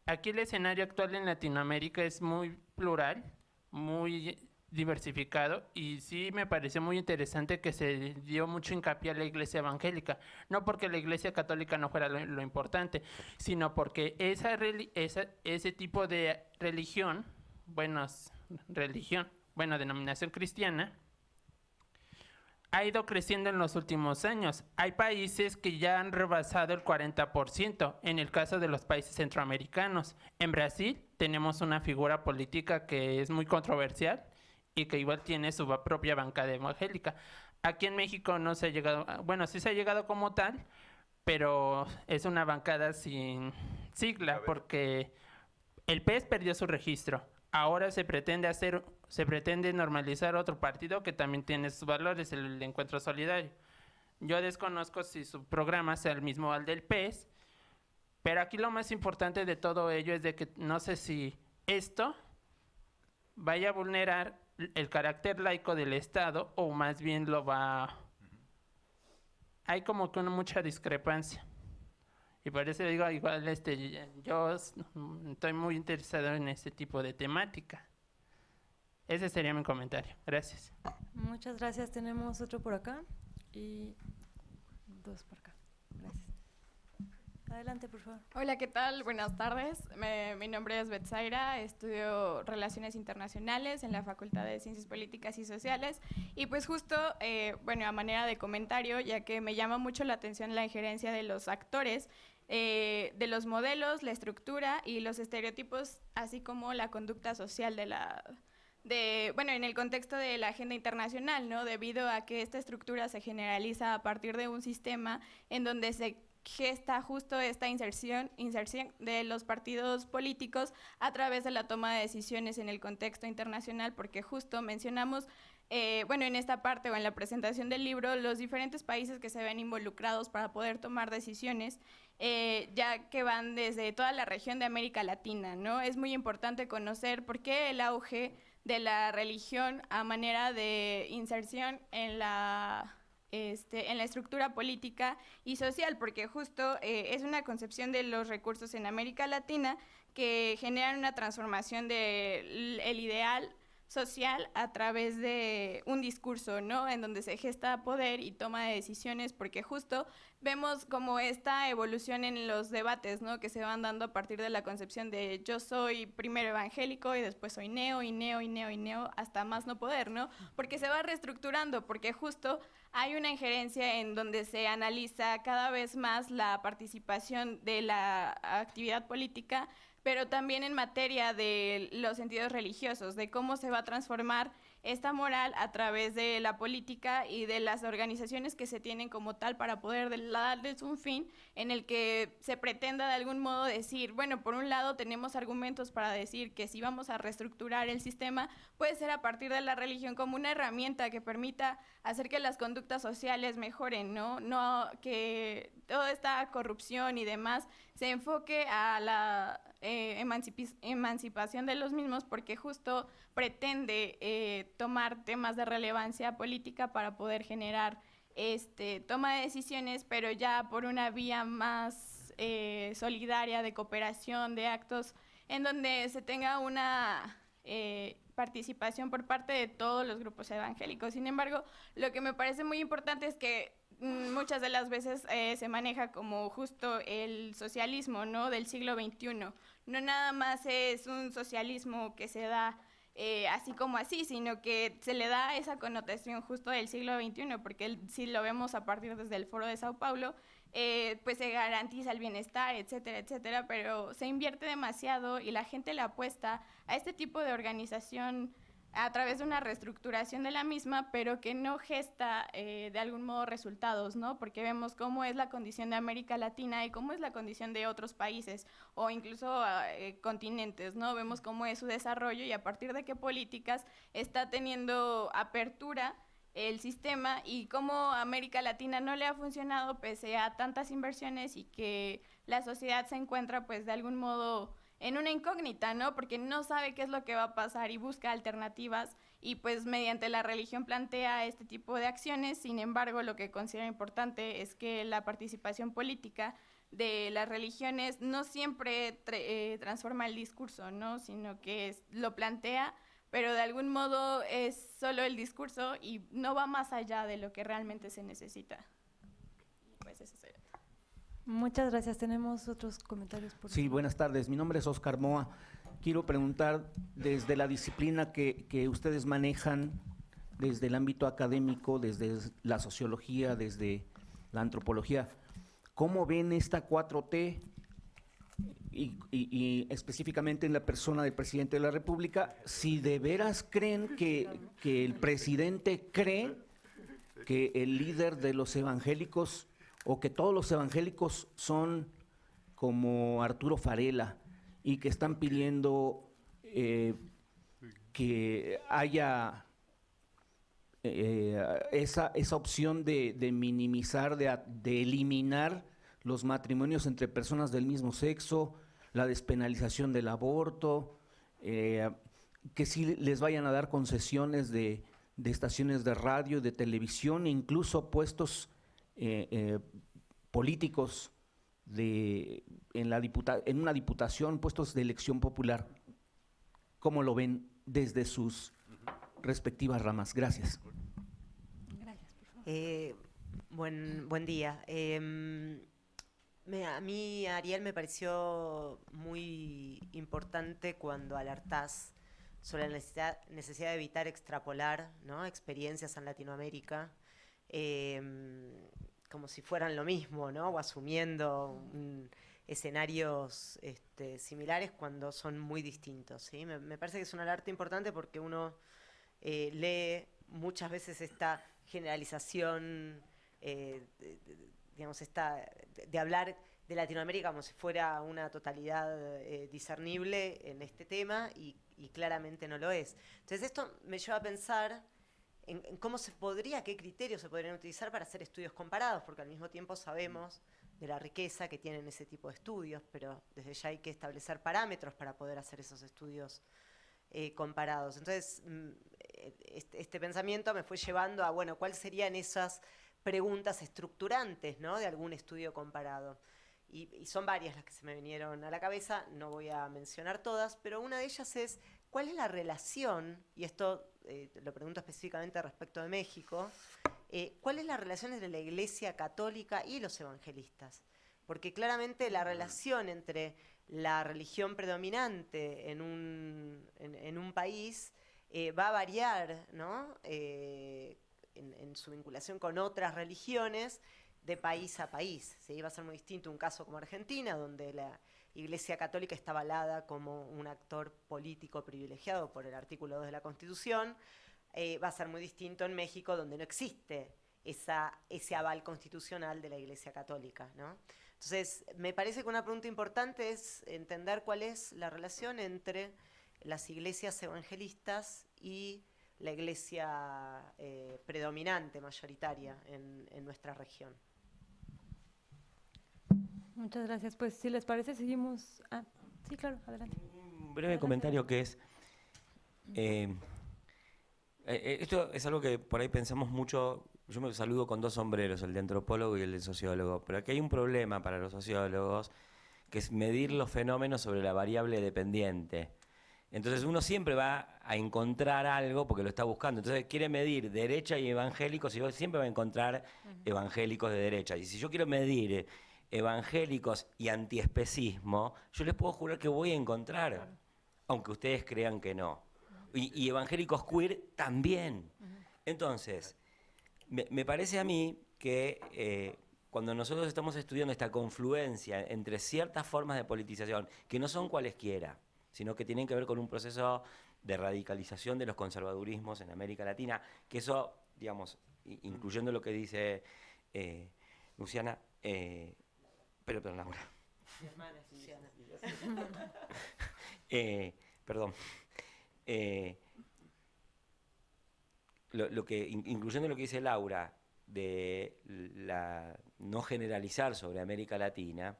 aquí el escenario actual en Latinoamérica es muy plural, muy diversificado, y sí me pareció muy interesante que se dio mucho hincapié a la iglesia evangélica, no porque la iglesia católica no fuera lo importante, sino porque ese tipo de denominación cristiana ha ido creciendo en los últimos años. Hay países que ya han rebasado el 40%, en el caso de los países centroamericanos. En Brasil tenemos una figura política que es muy controversial y que igual tiene su propia bancada evangélica. Aquí en México no se ha llegado, sí se ha llegado como tal, pero es una bancada sin sigla, porque el PES perdió su registro. Ahora se pretende normalizar otro partido que también tiene sus valores, el Encuentro Solidario. Yo desconozco si su programa sea el mismo al del PES, pero aquí lo más importante de todo ello es de que no sé si esto vaya a vulnerar el carácter laico del Estado o más bien lo va... Hay como que mucha discrepancia. Y por eso digo, igual yo estoy muy interesado en este tipo de temática. Ese sería mi comentario. Gracias. Muchas gracias. Tenemos otro por acá y dos por acá. Gracias. Adelante, por favor. Hola, ¿qué tal? Buenas tardes. Mi nombre es Betsaira, estudio Relaciones Internacionales en la Facultad de Ciencias Políticas y Sociales. Y pues justo, a manera de comentario, ya que me llama mucho la atención la injerencia de los actores, de los modelos, la estructura y los estereotipos, así como la conducta social en el contexto de la agenda internacional, ¿no? Debido a que esta estructura se generaliza a partir de un sistema en donde se gesta justo esta inserción de los partidos políticos a través de la toma de decisiones en el contexto internacional, porque justo mencionamos bueno, en esta parte o en la presentación del libro, los diferentes países que se ven involucrados para poder tomar decisiones, ya que van desde toda la región de América Latina, ¿no? Es muy importante conocer por qué el auge de la religión a manera de inserción en la estructura política y social, porque justo es una concepción de los recursos en América Latina que generan una transformación del ideal social a través de un discurso, ¿no? En donde se gesta poder y toma de decisiones, porque justo vemos como esta evolución en los debates, ¿no? Que se van dando a partir de la concepción de yo soy primero evangélico y después soy neo, y neo, y neo, y neo, hasta más no poder, ¿no? Porque se va reestructurando, porque justo hay una injerencia en donde se analiza cada vez más la participación de la actividad política, pero también en materia de los sentidos religiosos, de cómo se va a transformar esta moral a través de la política y de las organizaciones que se tienen como tal para poder darles un fin en el que se pretenda de algún modo decir, bueno, por un lado tenemos argumentos para decir que si vamos a reestructurar el sistema, puede ser a partir de la religión como una herramienta que permita hacer que las conductas sociales mejoren, ¿no? No que toda esta corrupción y demás se enfoque a la emancipación de los mismos, porque justo pretende tomar temas de relevancia política para poder generar toma de decisiones, pero ya por una vía más solidaria de cooperación, de actos en donde se tenga una participación por parte de todos los grupos evangélicos. Sin embargo, lo que me parece muy importante es que muchas de las veces se maneja como justo el socialismo, ¿no? Del siglo XXI. No nada más es un socialismo que se da así como así, sino que se le da esa connotación justo del siglo XXI, porque si lo vemos a partir desde el Foro de Sao Paulo, pues se garantiza el bienestar, etcétera, etcétera, pero se invierte demasiado y la gente le apuesta a este tipo de organización a través de una reestructuración de la misma, pero que no gesta de algún modo resultados, ¿no? Porque vemos cómo es la condición de América Latina y cómo es la condición de otros países o incluso continentes, ¿no? Vemos cómo es su desarrollo y a partir de qué políticas está teniendo apertura el sistema y cómo América Latina no le ha funcionado pese a tantas inversiones y que la sociedad se encuentra pues de algún modo en una incógnita, ¿no? Porque no sabe qué es lo que va a pasar y busca alternativas y pues mediante la religión plantea este tipo de acciones. Sin embargo, lo que considero importante es que la participación política de las religiones no siempre transforma el discurso, ¿no? Sino que lo plantea, pero de algún modo es solo el discurso y no va más allá de lo que realmente se necesita. Pues eso sería. Muchas gracias. ¿Tenemos otros comentarios? Sí, buenas tardes. Mi nombre es Oscar Moa. Quiero preguntar, desde la disciplina que ustedes manejan, desde el ámbito académico, desde la sociología, desde la antropología, ¿cómo ven esta 4T y específicamente en la persona del presidente de la República? Si de veras creen que el presidente cree que el líder de los evangélicos o que todos los evangélicos son como Arturo Farela y que están pidiendo que haya esa opción de minimizar, de eliminar los matrimonios entre personas del mismo sexo, la despenalización del aborto, que sí les vayan a dar concesiones de estaciones de radio, de televisión, e incluso puestos políticos en una diputación, puestos de elección popular. ¿Cómo lo ven desde sus respectivas ramas? Gracias. Gracias, por favor. Buen día. A mí, Ariel, me pareció muy importante cuando alertás sobre la necesidad de evitar extrapolar, ¿no?, experiencias en Latinoamérica como si fueran lo mismo, ¿no?, o asumiendo escenarios similares cuando son muy distintos, ¿sí? Me parece que es una alerta importante porque uno lee muchas veces esta generalización, digamos, de hablar de Latinoamérica como si fuera una totalidad discernible en este tema y claramente no lo es. Entonces esto me lleva a pensar en cómo qué criterios se podrían utilizar para hacer estudios comparados, porque al mismo tiempo sabemos de la riqueza que tienen ese tipo de estudios, pero desde ya hay que establecer parámetros para poder hacer esos estudios comparados. Entonces, este pensamiento me fue llevando a, bueno, ¿cuáles serían esas preguntas estructurantes, ¿no?, de algún estudio comparado? Y son varias las que se me vinieron a la cabeza, no voy a mencionar todas, pero una de ellas es, ¿cuál es la relación, y esto lo pregunto específicamente respecto de México, cuál es la relación entre la Iglesia Católica y los evangelistas? Porque claramente la relación entre la religión predominante en un país va a variar, ¿no?, en su vinculación con otras religiones de país a país. ¿Sí? Va a ser muy distinto un caso como Argentina, donde la Iglesia Católica está avalada como un actor político privilegiado por el artículo 2 de la Constitución. Va a ser muy distinto en México, donde no existe ese aval constitucional de la Iglesia Católica, ¿no? Entonces, me parece que una pregunta importante es entender cuál es la relación entre las iglesias evangelistas y la iglesia predominante, mayoritaria en nuestra región. Muchas gracias. Pues si les parece, seguimos. Sí, claro, adelante. Un breve comentario que es, esto es algo que por ahí pensamos mucho. Yo me saludo con dos sombreros, el de antropólogo y el de sociólogo, pero aquí hay un problema para los sociólogos, que es medir los fenómenos sobre la variable dependiente. Entonces uno siempre va a encontrar algo porque lo está buscando. Entonces quiere medir derecha y evangélicos, y yo siempre va a encontrar evangélicos de derecha. Y si yo quiero medir evangélicos y antiespecismo, yo les puedo jurar que voy a encontrar, aunque ustedes crean que no. Y evangélicos queer también. Entonces, me parece a mí que cuando nosotros estamos estudiando esta confluencia entre ciertas formas de politización, que no son cualesquiera, sino que tienen que ver con un proceso de radicalización de los conservadurismos en América Latina, que eso, digamos, incluyendo lo que dice Luciana, perdón, Laura. Mi hermana es Luciana. Perdón. Incluyendo lo que dice Laura, de no generalizar sobre América Latina,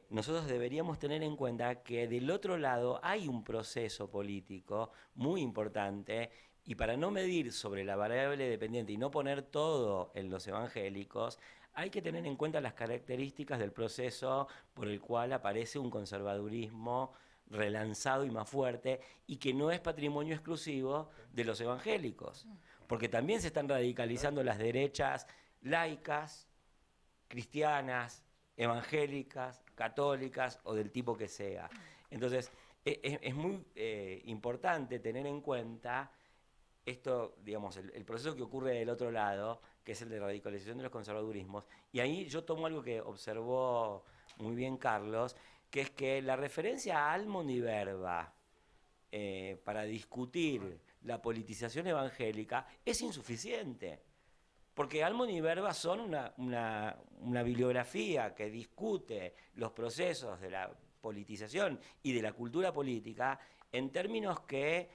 nosotros deberíamos tener en cuenta que del otro lado hay un proceso político muy importante, y para no medir sobre la variable dependiente y no poner todo en los evangélicos, hay que tener en cuenta las características del proceso por el cual aparece un conservadurismo relanzado y más fuerte, y que no es patrimonio exclusivo de los evangélicos, porque también se están radicalizando las derechas laicas, cristianas, evangélicas, católicas o del tipo que sea. Entonces, es muy importante tener en cuenta esto, digamos, el proceso que ocurre del otro lado, que es el de radicalización de los conservadurismos. Y ahí yo tomo algo que observó muy bien Carlos, que es que la referencia a Almond y Verba para discutir la politización evangélica es insuficiente. Porque Almond y Verba son una bibliografía que discute los procesos de la politización y de la cultura política en términos que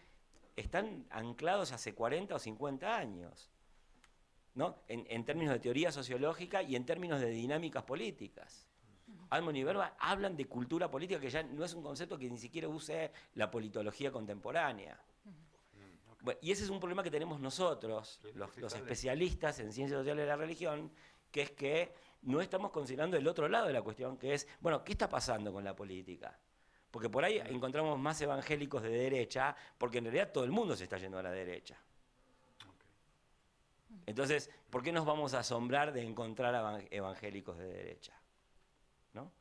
están anclados hace 40 o 50 años, ¿no? En términos de teoría sociológica y en términos de dinámicas políticas. Almond y Verba hablan de cultura política, que ya no es un concepto que ni siquiera use la politología contemporánea. Bueno, y ese es un problema que tenemos nosotros, los especialistas en ciencias sociales de la religión, que es que no estamos considerando el otro lado de la cuestión, que es, bueno, ¿qué está pasando con la política? Porque por ahí encontramos más evangélicos de derecha, porque en realidad todo el mundo se está yendo a la derecha. Entonces, ¿por qué nos vamos a asombrar de encontrar evangélicos de derecha? ¿No?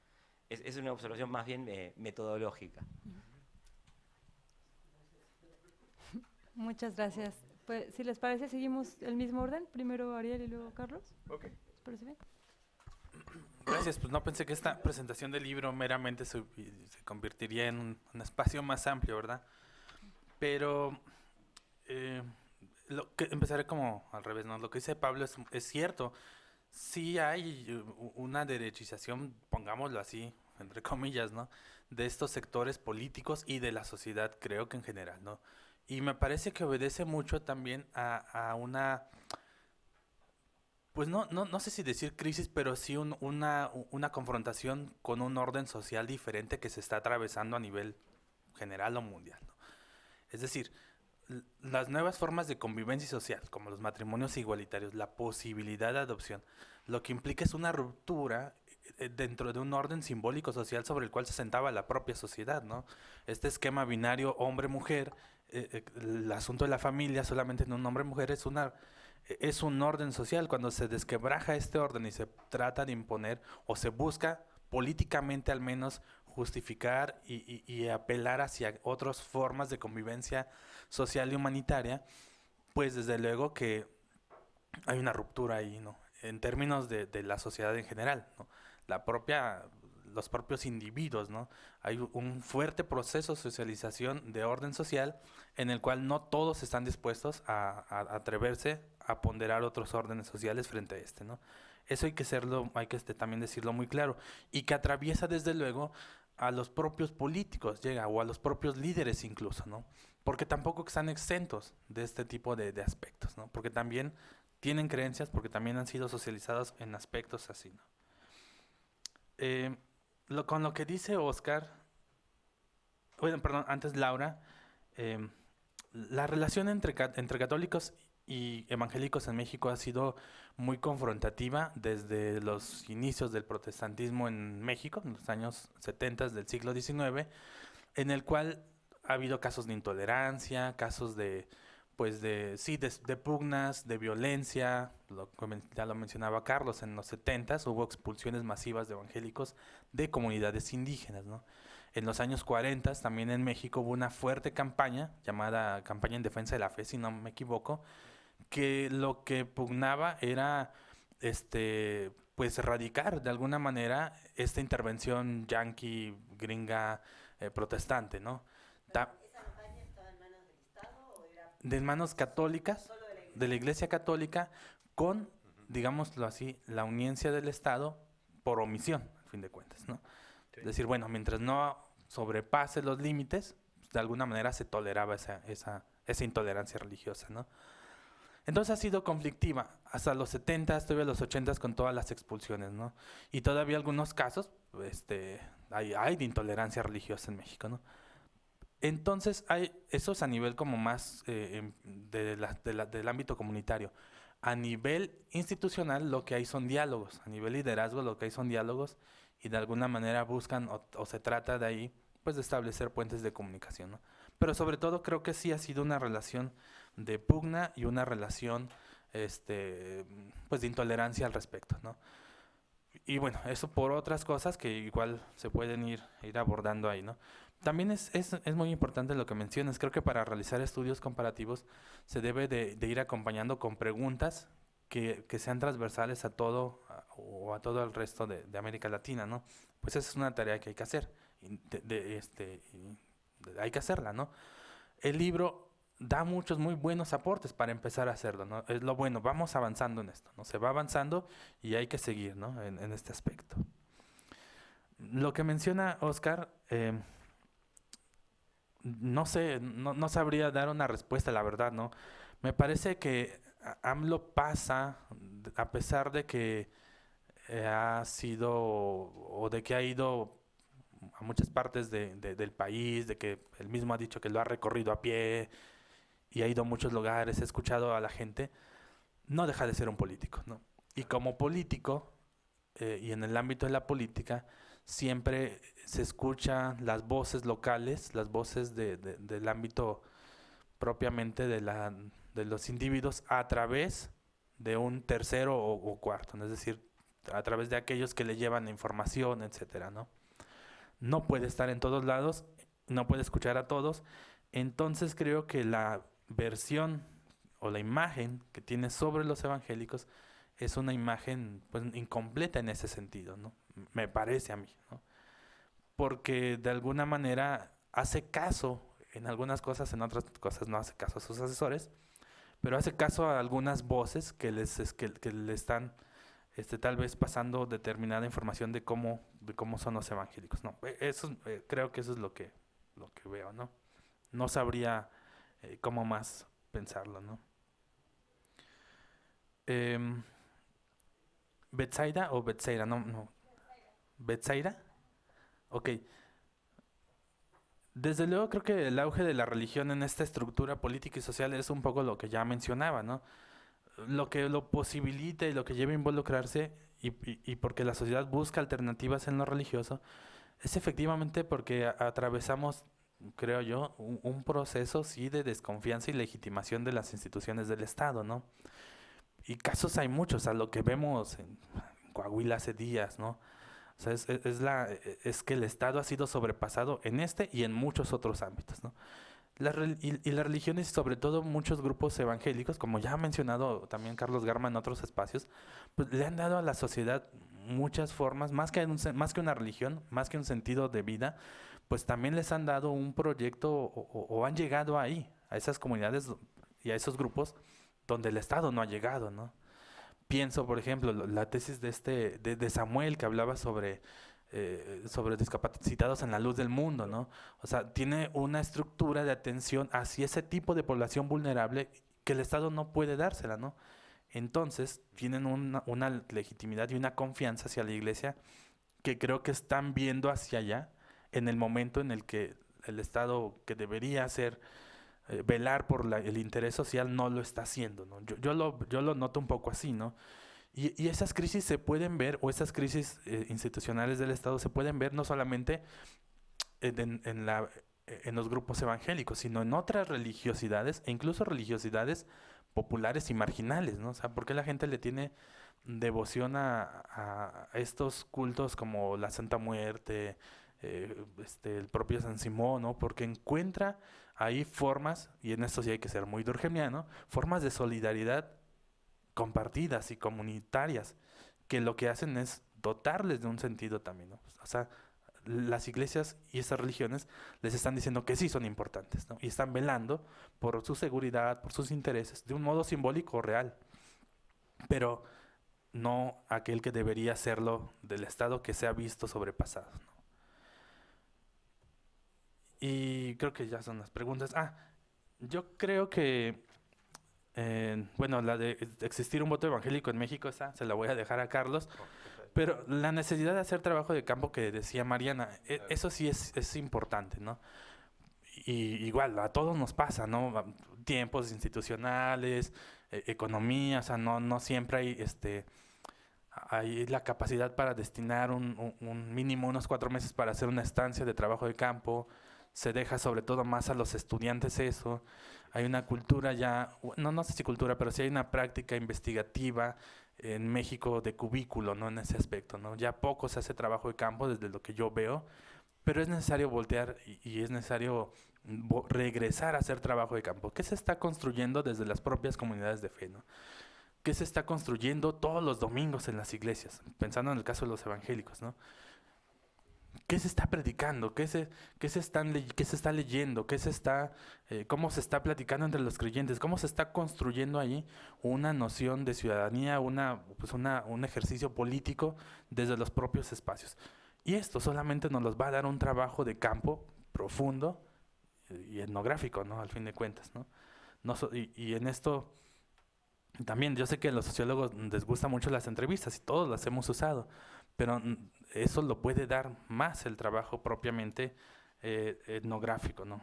Es una observación más bien metodológica. Muchas gracias. Pues, si les parece, seguimos el mismo orden. Primero Ariel y luego Carlos. Ok. ¿Les parece bien? Gracias. Pues no pensé que esta presentación del libro meramente se convertiría en un espacio más amplio, ¿verdad? Pero empezaré como al revés, ¿no? Lo que dice Pablo es cierto. Sí hay una derechización, pongámoslo así, entre comillas, ¿no?, de estos sectores políticos y de la sociedad, creo que en general, ¿no? Y me parece que obedece mucho también a una, pues no sé si decir crisis, pero sí una confrontación con un orden social diferente que se está atravesando a nivel general o mundial, ¿no? Es decir, las nuevas formas de convivencia social, como los matrimonios igualitarios, la posibilidad de adopción, lo que implica es una ruptura dentro de un orden simbólico social sobre el cual se sentaba la propia sociedad, ¿no? Este esquema binario hombre-mujer, el asunto de la familia solamente en un hombre-mujer es un orden social. Cuando se desquebraja este orden y se trata de imponer o se busca políticamente al menos justificar y apelar hacia otras formas de convivencia social y humanitaria, pues desde luego que hay una ruptura ahí, ¿no? En términos de la sociedad en general, ¿no? Los propios individuos, ¿no? Hay un fuerte proceso de socialización de orden social en el cual no todos están dispuestos a atreverse a ponderar otros órdenes sociales frente a este, ¿no? Eso hay que también decirlo muy claro, y que atraviesa desde luego a los propios políticos, o a los propios líderes incluso, ¿no? Porque tampoco están exentos de este tipo de aspectos, ¿no? Porque también tienen creencias, porque también han sido socializados en aspectos así, ¿no? Con lo que dice Oscar, antes Laura, la relación entre católicos y evangélicos en México ha sido muy confrontativa desde los inicios del protestantismo en México, en los años 70 del siglo XIX, en el cual ha habido casos de intolerancia, casos de pugnas, de violencia. Ya lo mencionaba Carlos, en los 70s hubo expulsiones masivas de evangélicos de comunidades indígenas, ¿no? En los años 40 también en México hubo una fuerte campaña, llamada Campaña en Defensa de la Fe, si no me equivoco, que lo que pugnaba era erradicar de alguna manera esta intervención yanqui, gringa, protestante, ¿no? ¿Esa campaña estaba en manos del Estado o era De manos católicas, solo de la Iglesia? de la Iglesia Católica, con, digámoslo así, la uniencia del Estado por omisión, al fin de cuentas, ¿no? Sí. Es decir, bueno, mientras no sobrepase los límites, pues, de alguna manera se toleraba esa intolerancia religiosa, ¿no? Entonces ha sido conflictiva hasta los 70s, todavía los 80s con todas las expulsiones, ¿no? Y todavía algunos casos hay de intolerancia religiosa en México, ¿no? Entonces eso es a nivel como más del ámbito comunitario. A nivel institucional lo que hay son diálogos, a nivel liderazgo lo que hay son diálogos, y de alguna manera buscan o se trata de ahí pues de establecer puentes de comunicación, ¿no? Pero sobre todo creo que sí ha sido una relación de pugna y una relación pues de intolerancia al respecto, ¿no? Y bueno, eso por otras cosas que igual se pueden ir abordando ahí, ¿no? También es muy importante lo que mencionas. Creo que para realizar estudios comparativos se debe de ir acompañando con preguntas que sean transversales a todo el resto de América Latina, ¿no? Pues esa es una tarea que hay que hacer. Hay que hacerla, ¿no? El libro da muchos muy buenos aportes para empezar a hacerlo, ¿no? Es lo bueno, vamos avanzando en esto, ¿no? Se va avanzando y hay que seguir, ¿no? En este aspecto. Lo que menciona Oscar, no sé, no sabría dar una respuesta, la verdad, ¿no? Me parece que AMLO pasa, a pesar de que ha sido, o de que ha ido a muchas partes del país, de que él mismo ha dicho que lo ha recorrido a pie y ha ido a muchos lugares, ha escuchado a la gente, no deja de ser un político, ¿no? Y como político, y en el ámbito de la política, siempre se escuchan las voces locales, las voces del ámbito propiamente de los individuos a través de un tercero o cuarto, ¿no? Es decir, a través de aquellos que le llevan la información, etcétera, ¿no? No puede estar en todos lados, no puede escuchar a todos. Entonces creo que la versión o la imagen que tiene sobre los evangélicos es una imagen pues incompleta en ese sentido, ¿no? Me parece a mí, ¿no? Porque de alguna manera hace caso en algunas cosas, en otras cosas no hace caso a sus asesores, pero hace caso a algunas voces que le están tal vez pasando determinada información de cómo son los evangélicos, ¿no? Creo que eso es lo que veo, ¿no? No sabría cómo más pensarlo, ¿no? Em, ¿Betsaida o Betsaira? No. ¿Betsaira? Ok. Desde luego creo que el auge de la religión en esta estructura política y social es un poco lo que ya mencionaba, ¿no? Lo que lo posibilita y lo que lleva a involucrarse y porque la sociedad busca alternativas en lo religioso es efectivamente porque atravesamos, creo yo, un proceso sí de desconfianza y legitimación de las instituciones del Estado, ¿no? Y casos hay muchos, a lo que vemos en Coahuila hace días, ¿no? O sea, es que el Estado ha sido sobrepasado en este y en muchos otros ámbitos, ¿no? Y las religiones, y sobre todo muchos grupos evangélicos, como ya ha mencionado también Carlos Garma en otros espacios, pues le han dado a la sociedad muchas formas, más que una religión, más que un sentido de vida, pues también les han dado un proyecto o han llegado ahí, a esas comunidades y a esos grupos donde el Estado no ha llegado, ¿no? Pienso, por ejemplo, la tesis de Samuel que hablaba sobre discapacitados en la luz del mundo, ¿no? O sea, tiene una estructura de atención hacia ese tipo de población vulnerable que el Estado no puede dársela, ¿no? Entonces, tienen una legitimidad y una confianza hacia la Iglesia que creo que están viendo hacia allá en el momento en el que el Estado, que debería hacer velar por el interés social, no lo está haciendo, ¿no? Yo lo noto un poco así, ¿no? Y esas crisis se pueden ver, o esas crisis institucionales del Estado se pueden ver no solamente en los grupos evangélicos, sino en otras religiosidades, e incluso religiosidades populares y marginales, ¿no? O sea, ¿por qué la gente le tiene devoción a estos cultos como la Santa Muerte, el propio San Simón, ¿no? Porque encuentra ahí formas, y en esto sí hay que ser muy durkheimiano, formas de solidaridad compartidas y comunitarias, que lo que hacen es dotarles de un sentido también, ¿no? O sea, las iglesias y esas religiones les están diciendo que sí son importantes, ¿no? Y están velando por su seguridad, por sus intereses, de un modo simbólico o real, pero no aquel que debería serlo del Estado, que se ha visto sobrepasado, ¿no? Y creo que ya son las preguntas. Yo creo que bueno, la de existir un voto evangélico en México, esa se la voy a dejar a Carlos, pero la necesidad de hacer trabajo de campo que decía Mariana, eso sí es importante, ¿no? Y igual, a todos nos pasa, ¿no? Tiempos institucionales, economía, o sea, no siempre hay la capacidad para destinar un mínimo, unos 4 meses para hacer una estancia de trabajo de campo. Se deja sobre todo más a los estudiantes eso. Hay una cultura ya, no sé si cultura, pero sí hay una práctica investigativa en México de cubículo, ¿no? En ese aspecto, ¿no? Ya poco se hace trabajo de campo desde lo que yo veo, pero es necesario voltear y es necesario regresar a hacer trabajo de campo. ¿Qué se está construyendo desde las propias comunidades de fe, ¿no? ¿Qué se está construyendo todos los domingos en las iglesias? Pensando en el caso de los evangélicos, ¿no? ¿Qué se está predicando? ¿Qué se está leyendo? ¿Cómo se está platicando entre los creyentes? ¿Cómo se está construyendo ahí una noción de ciudadanía, un ejercicio político desde los propios espacios? Y esto solamente nos los va a dar un trabajo de campo profundo y etnográfico, ¿no? Al fin de cuentas, ¿no? Y en esto también yo sé que a los sociólogos les gustan mucho las entrevistas y todos las hemos usado, pero eso lo puede dar más el trabajo propiamente etnográfico, ¿no?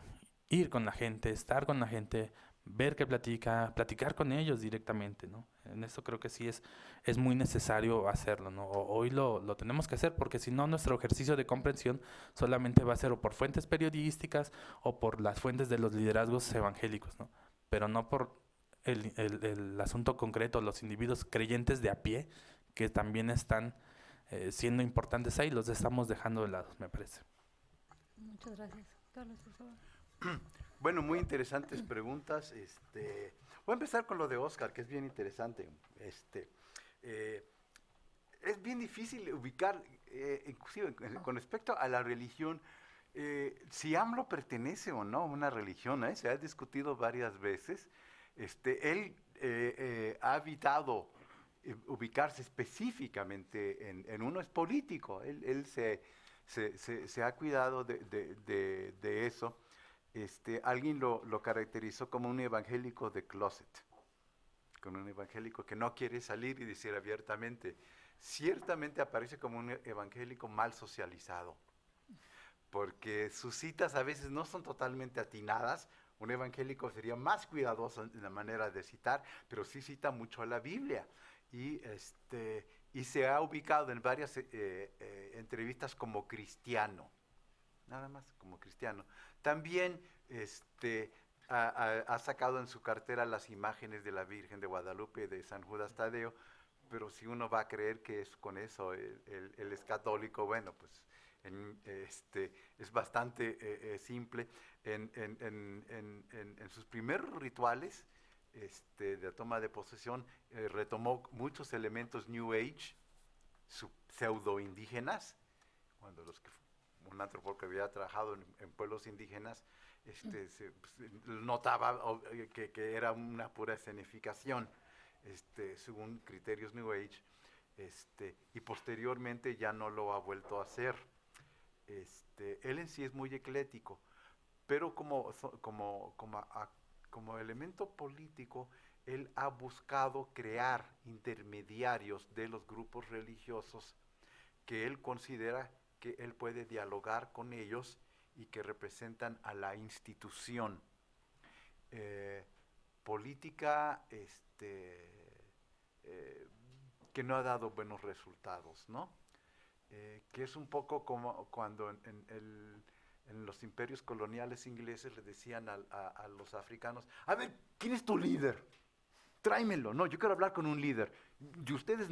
Ir con la gente, estar con la gente, ver qué platicar con ellos directamente, ¿no? En eso creo que sí es muy necesario hacerlo, ¿no? Hoy lo tenemos que hacer porque si no nuestro ejercicio de comprensión solamente va a ser o por fuentes periodísticas o por las fuentes de los liderazgos evangélicos, ¿no? Pero no por el asunto concreto, los individuos creyentes de a pie que también están siendo importantes ahí, los estamos dejando de lado, me parece. Muchas gracias. Carlos, por favor. Bueno, muy interesantes preguntas. Voy a empezar con lo de Oscar, que es bien interesante. Es bien difícil ubicar, inclusive con respecto a la religión, si AMLO pertenece o no a una religión, se ha discutido varias veces. Él ha evitado ubicarse específicamente en uno, es político, él se ha cuidado de eso. alguien lo caracterizó como un evangélico de closet, como un evangélico que no quiere salir y decir abiertamente. Ciertamente aparece como un evangélico mal socializado, porque sus citas a veces no son totalmente atinadas. Un evangélico sería más cuidadoso en la manera de citar, pero sí cita mucho a la Biblia. Y se ha ubicado en varias entrevistas como cristiano, nada más como cristiano. También ha sacado en su cartera las imágenes de la Virgen de Guadalupe y de San Judas Tadeo, pero si uno va a creer que es con eso él es católico, bueno, pues es bastante simple. En sus primeros rituales de la toma de posesión, retomó muchos elementos New Age, pseudo-indígenas, cuando un antropólogo que había trabajado en pueblos indígenas, notaba que era una pura escenificación, según criterios New Age, y posteriormente ya no lo ha vuelto a hacer. Él en sí es muy eclético, pero como elemento político, él ha buscado crear intermediarios de los grupos religiosos que él considera que él puede dialogar con ellos y que representan a la institución política que no ha dado buenos resultados, ¿no? Que es un poco como cuando en los imperios coloniales ingleses le decían a los africanos: a ver, ¿quién es tu líder? Tráemelo. No, yo quiero hablar con un líder. Y ustedes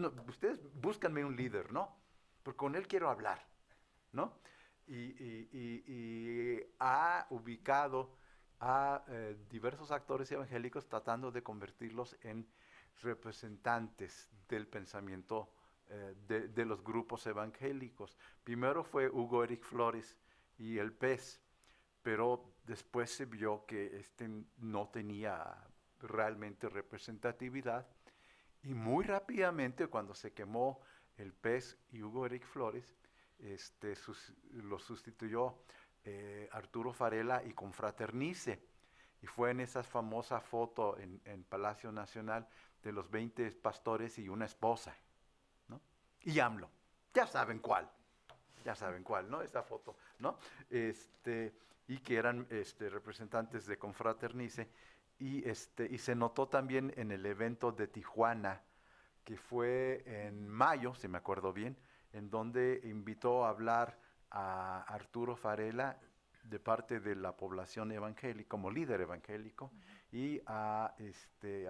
búscanme un líder, ¿no? Porque con él quiero hablar, ¿no? Y ha ubicado a diversos actores evangélicos tratando de convertirlos en representantes del pensamiento de los grupos evangélicos. Primero fue Hugo Eric Flores y el PES, pero después se vio que no tenía realmente representatividad, y muy rápidamente, cuando se quemó el PES y Hugo Eric Flores, lo sustituyó Arturo Farela y Confraternice, y fue en esa famosa foto en Palacio Nacional de los 20 pastores y una esposa, ¿no? Y AMLO, ya saben cuál, ¿no? Esa foto, ¿no? Y que eran representantes de Confraternice, y se notó también en el evento de Tijuana, que fue en mayo, si me acuerdo bien, en donde invitó a hablar a Arturo Farela de parte de la población evangélica, como líder evangélico, y a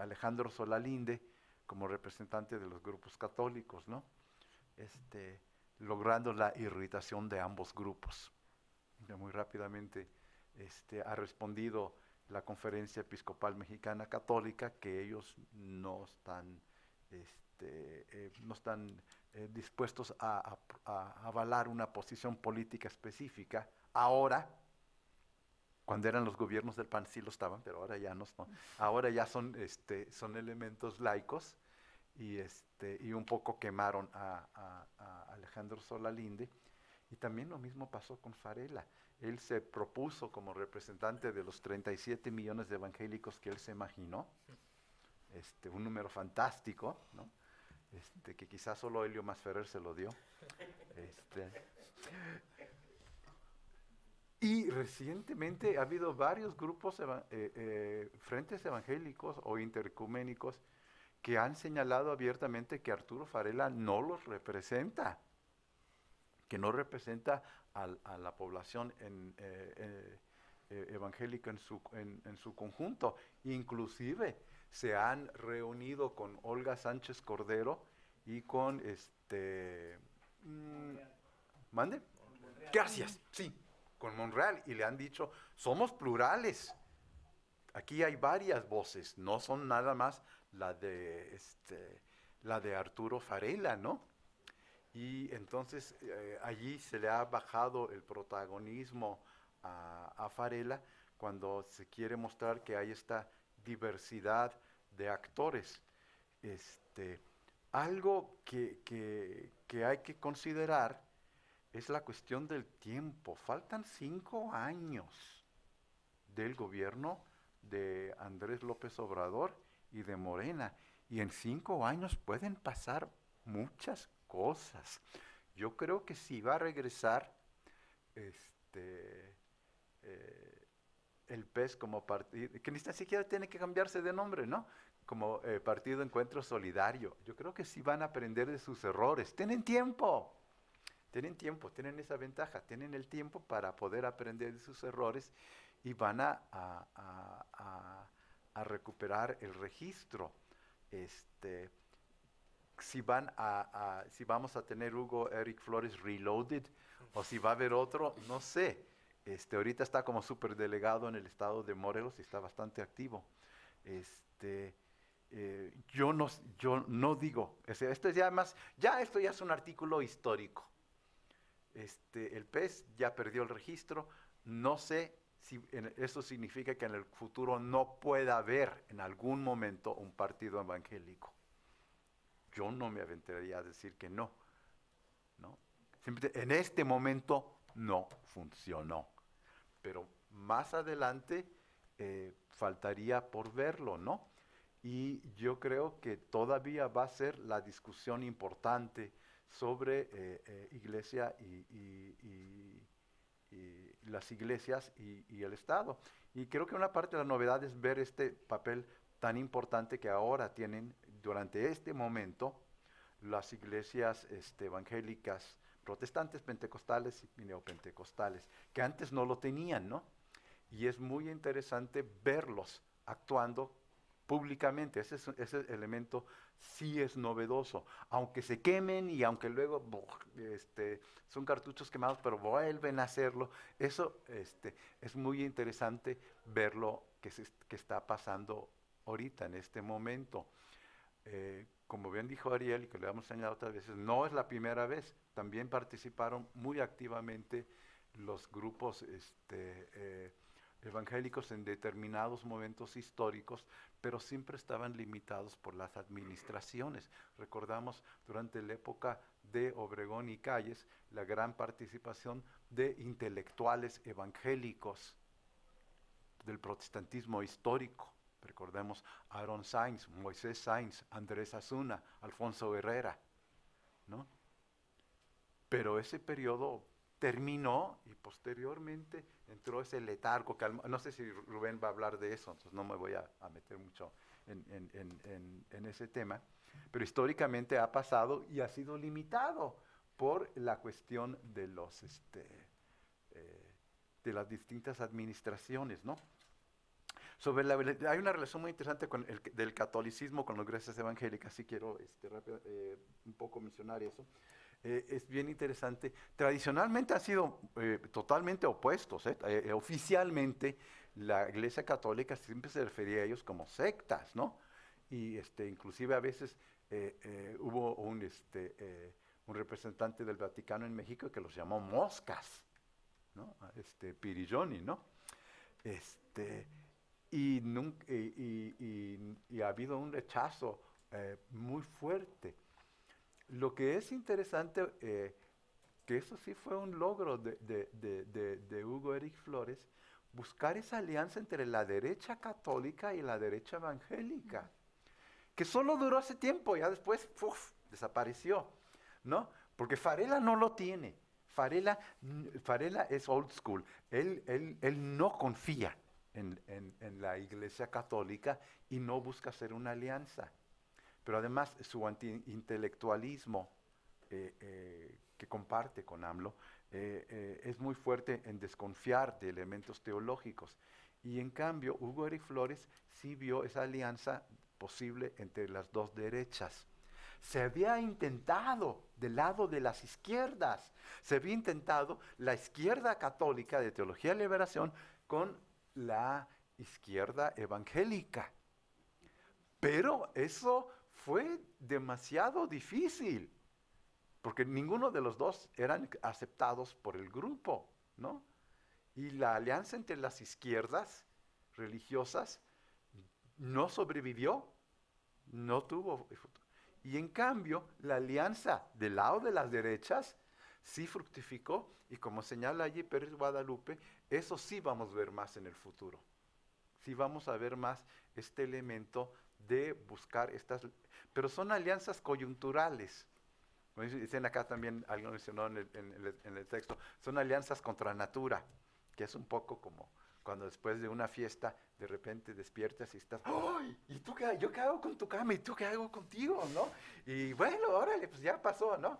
Alejandro Solalinde como representante de los grupos católicos, ¿no? Logrando la irritación de ambos grupos. Muy rápidamente ha respondido la Conferencia Episcopal Mexicana Católica que ellos no están dispuestos a avalar una posición política específica. Ahora, cuando eran los gobiernos del PAN sí lo estaban, pero ahora ya no. Ahora ya son elementos laicos, y un poco quemaron a Alejandro Solalinde. Y también lo mismo pasó con Farela. Él se propuso como representante de los 37 millones de evangélicos que él se imaginó, un número fantástico, ¿no? Que quizás solo Helio Masferrer se lo dio. Y recientemente ha habido varios grupos, frentes evangélicos o interecuménicos, que han señalado abiertamente que Arturo Farela no los representa, que no representa a la población evangélica en su conjunto. Inclusive se han reunido con Olga Sánchez Cordero y con ¿mande? Gracias, sí, con Monreal, y le han dicho: somos plurales, aquí hay varias voces, no son nada más la de Arturo Farela, ¿no? Y entonces allí se le ha bajado el protagonismo a Farela, cuando se quiere mostrar que hay esta diversidad de actores. Algo que hay que considerar es la cuestión del tiempo. Faltan 5 años del gobierno de Andrés López Obrador y de Morena. Y en 5 años pueden pasar muchas cosas. Yo creo que si va a regresar el PES como partido, que ni siquiera tiene que cambiarse de nombre, ¿no? Como Partido Encuentro Solidario. Yo creo que sí van a aprender de sus errores. Tienen tiempo, tienen esa ventaja, tienen el tiempo para poder aprender de sus errores y van a recuperar el registro. Si vamos a tener Hugo Eric Flores Reloaded o si va a haber otro, no sé. Ahorita está como superdelegado en el estado de Morelos y está bastante activo. Yo no digo, esto ya es un artículo histórico. El PES ya perdió el registro, no sé si eso significa que en el futuro no pueda haber en algún momento un partido evangélico. Yo no me aventuraría a decir que no. En este momento no funcionó, pero más adelante faltaría por verlo, ¿no? Y yo creo que todavía va a ser la discusión importante sobre iglesia y las iglesias y el Estado. Y creo que una parte de la novedad es ver este papel tan importante que ahora tienen durante este momento las iglesias evangélicas, protestantes, pentecostales y neopentecostales, que antes no lo tenían, ¿no? Y es muy interesante verlos actuando públicamente. Ese elemento sí es novedoso, aunque se quemen y aunque luego son cartuchos quemados, pero vuelven a hacerlo. Eso es muy interesante verlo que está pasando ahorita, en este momento. Como bien dijo Ariel, y que le hemos señalado otras veces, no es la primera vez. También participaron muy activamente los grupos evangélicos en determinados momentos históricos, pero siempre estaban limitados por las administraciones. Recordamos durante la época de Obregón y Calles la gran participación de intelectuales evangélicos del protestantismo histórico. Recordemos Aaron Sainz, Moisés Sainz, Andrés Azuna, Alfonso Herrera, ¿no? Pero ese periodo terminó y posteriormente entró ese letargo, que no sé si Rubén va a hablar de eso, entonces no me voy a meter mucho en ese tema, pero históricamente ha pasado y ha sido limitado por la cuestión de de las distintas administraciones, ¿no? Hay una relación muy interesante del catolicismo con las iglesias evangélicas, sí quiero un poco mencionar eso. Es bien interesante. Tradicionalmente han sido totalmente opuestos. Oficialmente la Iglesia Católica siempre se refería a ellos como sectas, ¿no? Y inclusive a veces hubo un representante del Vaticano en México que los llamó moscas, ¿no? Pirilloni, ¿no? Y ha habido un rechazo muy fuerte. Lo que es interesante, que eso sí fue un logro de Hugo Eric Flores, buscar esa alianza entre la derecha católica y la derecha evangélica, que solo duró ese tiempo, ya después desapareció, ¿no? Porque Varela no lo tiene. Varela es old school. Él no confía en la Iglesia Católica y no busca hacer una alianza. Pero además su antiintelectualismo que comparte con AMLO es muy fuerte en desconfiar de elementos teológicos. Y en cambio, Hugo Eric Flores sí vio esa alianza posible entre las dos derechas. Se había intentado del lado de las izquierdas, se había intentado la izquierda católica de Teología de Liberación con la izquierda evangélica. Pero eso fue demasiado difícil, porque ninguno de los dos eran aceptados por el grupo, ¿no? Y la alianza entre las izquierdas religiosas no sobrevivió, no tuvo. Y en cambio, la alianza del lado de las derechas sí fructificó y como señala allí Pérez Guadalupe, eso sí vamos a ver más en el futuro. Sí vamos a ver más este elemento de buscar estas, pero son alianzas coyunturales. Como dicen acá también, alguien mencionó en el texto, son alianzas contra natura, que es un poco como cuando después de una fiesta de repente despiertas y estás, ¡ay! ¿Y tú qué? ¿Yo qué hago con tu cama? ¿Y tú qué hago contigo? ¿No? Y bueno, órale, pues ya pasó, ¿no?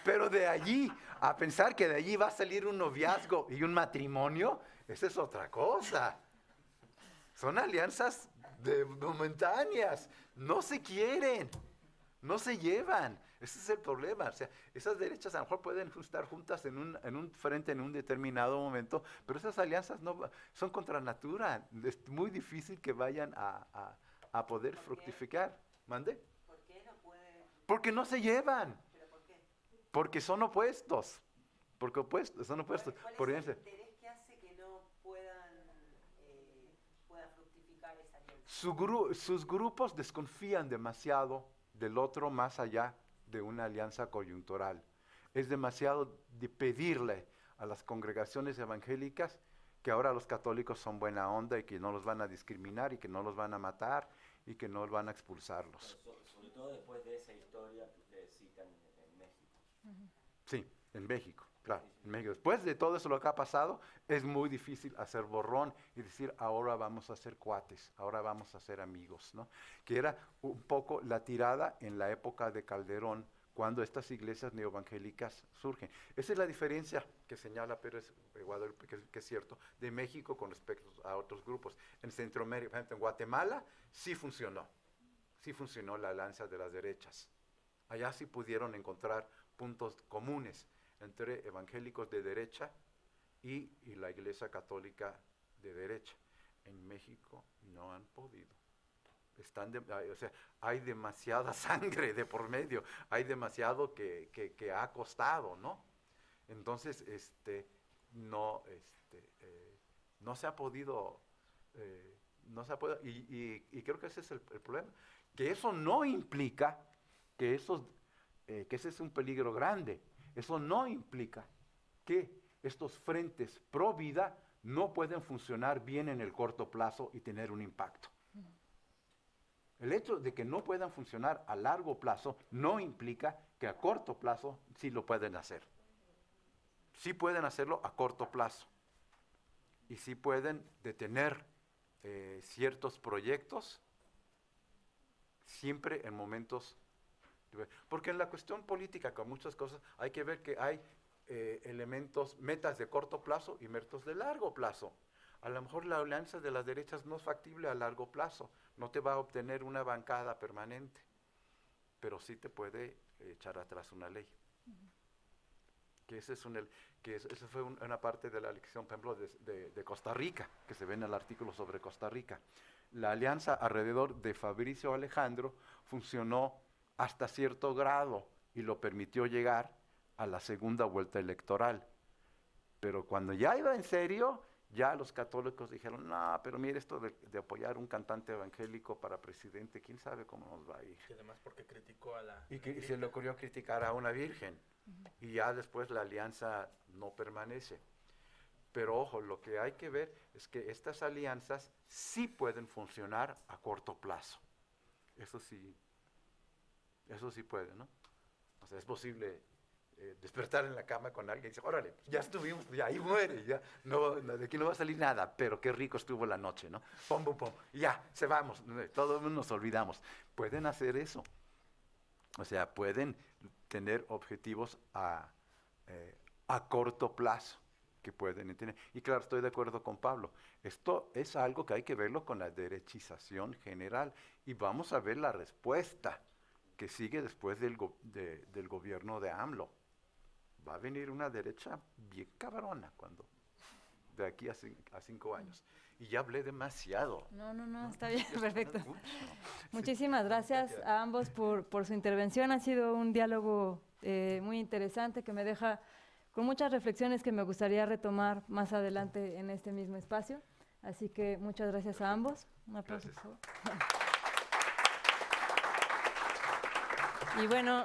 Pero de allí a pensar que de allí va a salir un noviazgo y un matrimonio, esa es otra cosa. Son alianzas momentáneas, no se quieren, no se llevan. Ese es el problema. O sea, esas derechas a lo mejor pueden estar juntas en un frente en un determinado momento, pero esas alianzas no son contra natura. Es muy difícil que vayan a poder fructificar. ¿Mande? ¿Por qué no puede? Porque no se llevan. ¿Pero por qué? Porque son opuestos. Porque son opuestos. ¿Cuál es el interés que hace que no puedan fructificar esa alianza? Sus grupos desconfían demasiado del otro más allá de una alianza coyuntural. Es demasiado de pedirle a las congregaciones evangélicas que ahora los católicos son buena onda y que no los van a discriminar y que no los van a matar y que no van a expulsarlos. Sobre todo después de esa historia que ustedes citan en México. Sí, en México, claro. En México. Después de todo eso lo que ha pasado, es muy difícil hacer borrón y decir, ahora vamos a ser cuates, ahora vamos a ser amigos, ¿no? Que era un poco la tirada en la época de Calderón, cuando estas iglesias neoevangélicas surgen. Esa es la diferencia que señala Pérez Guadalupe, que es cierto, de México con respecto a otros grupos. En Centroamérica, por ejemplo, en Guatemala, sí funcionó la alianza de las derechas. Allá sí pudieron encontrar puntos comunes entre evangélicos de derecha y la Iglesia Católica de derecha. En México no han podido. O sea, hay demasiada sangre de por medio, hay demasiado que ha costado, ¿no? Entonces, no se ha podido, y creo que ese es el problema, que eso no implica que ese es un peligro grande. Eso no implica que estos frentes pro vida no pueden funcionar bien en el corto plazo y tener un impacto. El hecho de que no puedan funcionar a largo plazo no implica que a corto plazo sí lo pueden hacer. Sí pueden hacerlo a corto plazo. Y sí pueden detener ciertos proyectos siempre en momentos. Porque en la cuestión política, con muchas cosas, hay que ver que hay elementos, metas de corto plazo y metas de largo plazo. A lo mejor la alianza de las derechas no es factible a largo plazo, no te va a obtener una bancada permanente, pero sí te puede echar atrás una ley. Que esa fue una parte de la elección, por ejemplo, de Costa Rica, que se ve en el artículo sobre Costa Rica. La alianza alrededor de Fabricio Alejandro funcionó hasta cierto grado y lo permitió llegar a la segunda vuelta electoral. Pero cuando ya iba en serio, ya los católicos dijeron, no, pero mire, esto de apoyar un cantante evangélico para presidente, quién sabe cómo nos va a ir. Y además porque criticó a la... Y se le ocurrió criticar a una virgen. Y ya después la alianza no permanece. Pero ojo, lo que hay que ver es que estas alianzas sí pueden funcionar a corto plazo. Eso sí puede, ¿no? O sea, es posible despertar en la cama con alguien y decir, órale, ya estuvimos, ya ahí muere, ya, no, de aquí no va a salir nada, pero qué rico estuvo la noche, ¿no? Pum, pum, pum, y ya, se vamos, todos nos olvidamos. Pueden hacer eso. O sea, pueden tener objetivos a corto plazo que pueden entender. Y claro, estoy de acuerdo con Pablo. Esto es algo que hay que verlo con la derechización general. Y vamos a ver la respuesta que sigue después del gobierno de AMLO. Va a venir una derecha bien cabrona de aquí a 5 años. Y ya hablé demasiado. No, está bien, perfecto. Muchísimas gracias a ambos por su intervención. Ha sido un diálogo muy interesante que me deja con muchas reflexiones que me gustaría retomar más adelante en este mismo espacio. Así que muchas gracias a ambos. Un aplauso, por favor. Y bueno,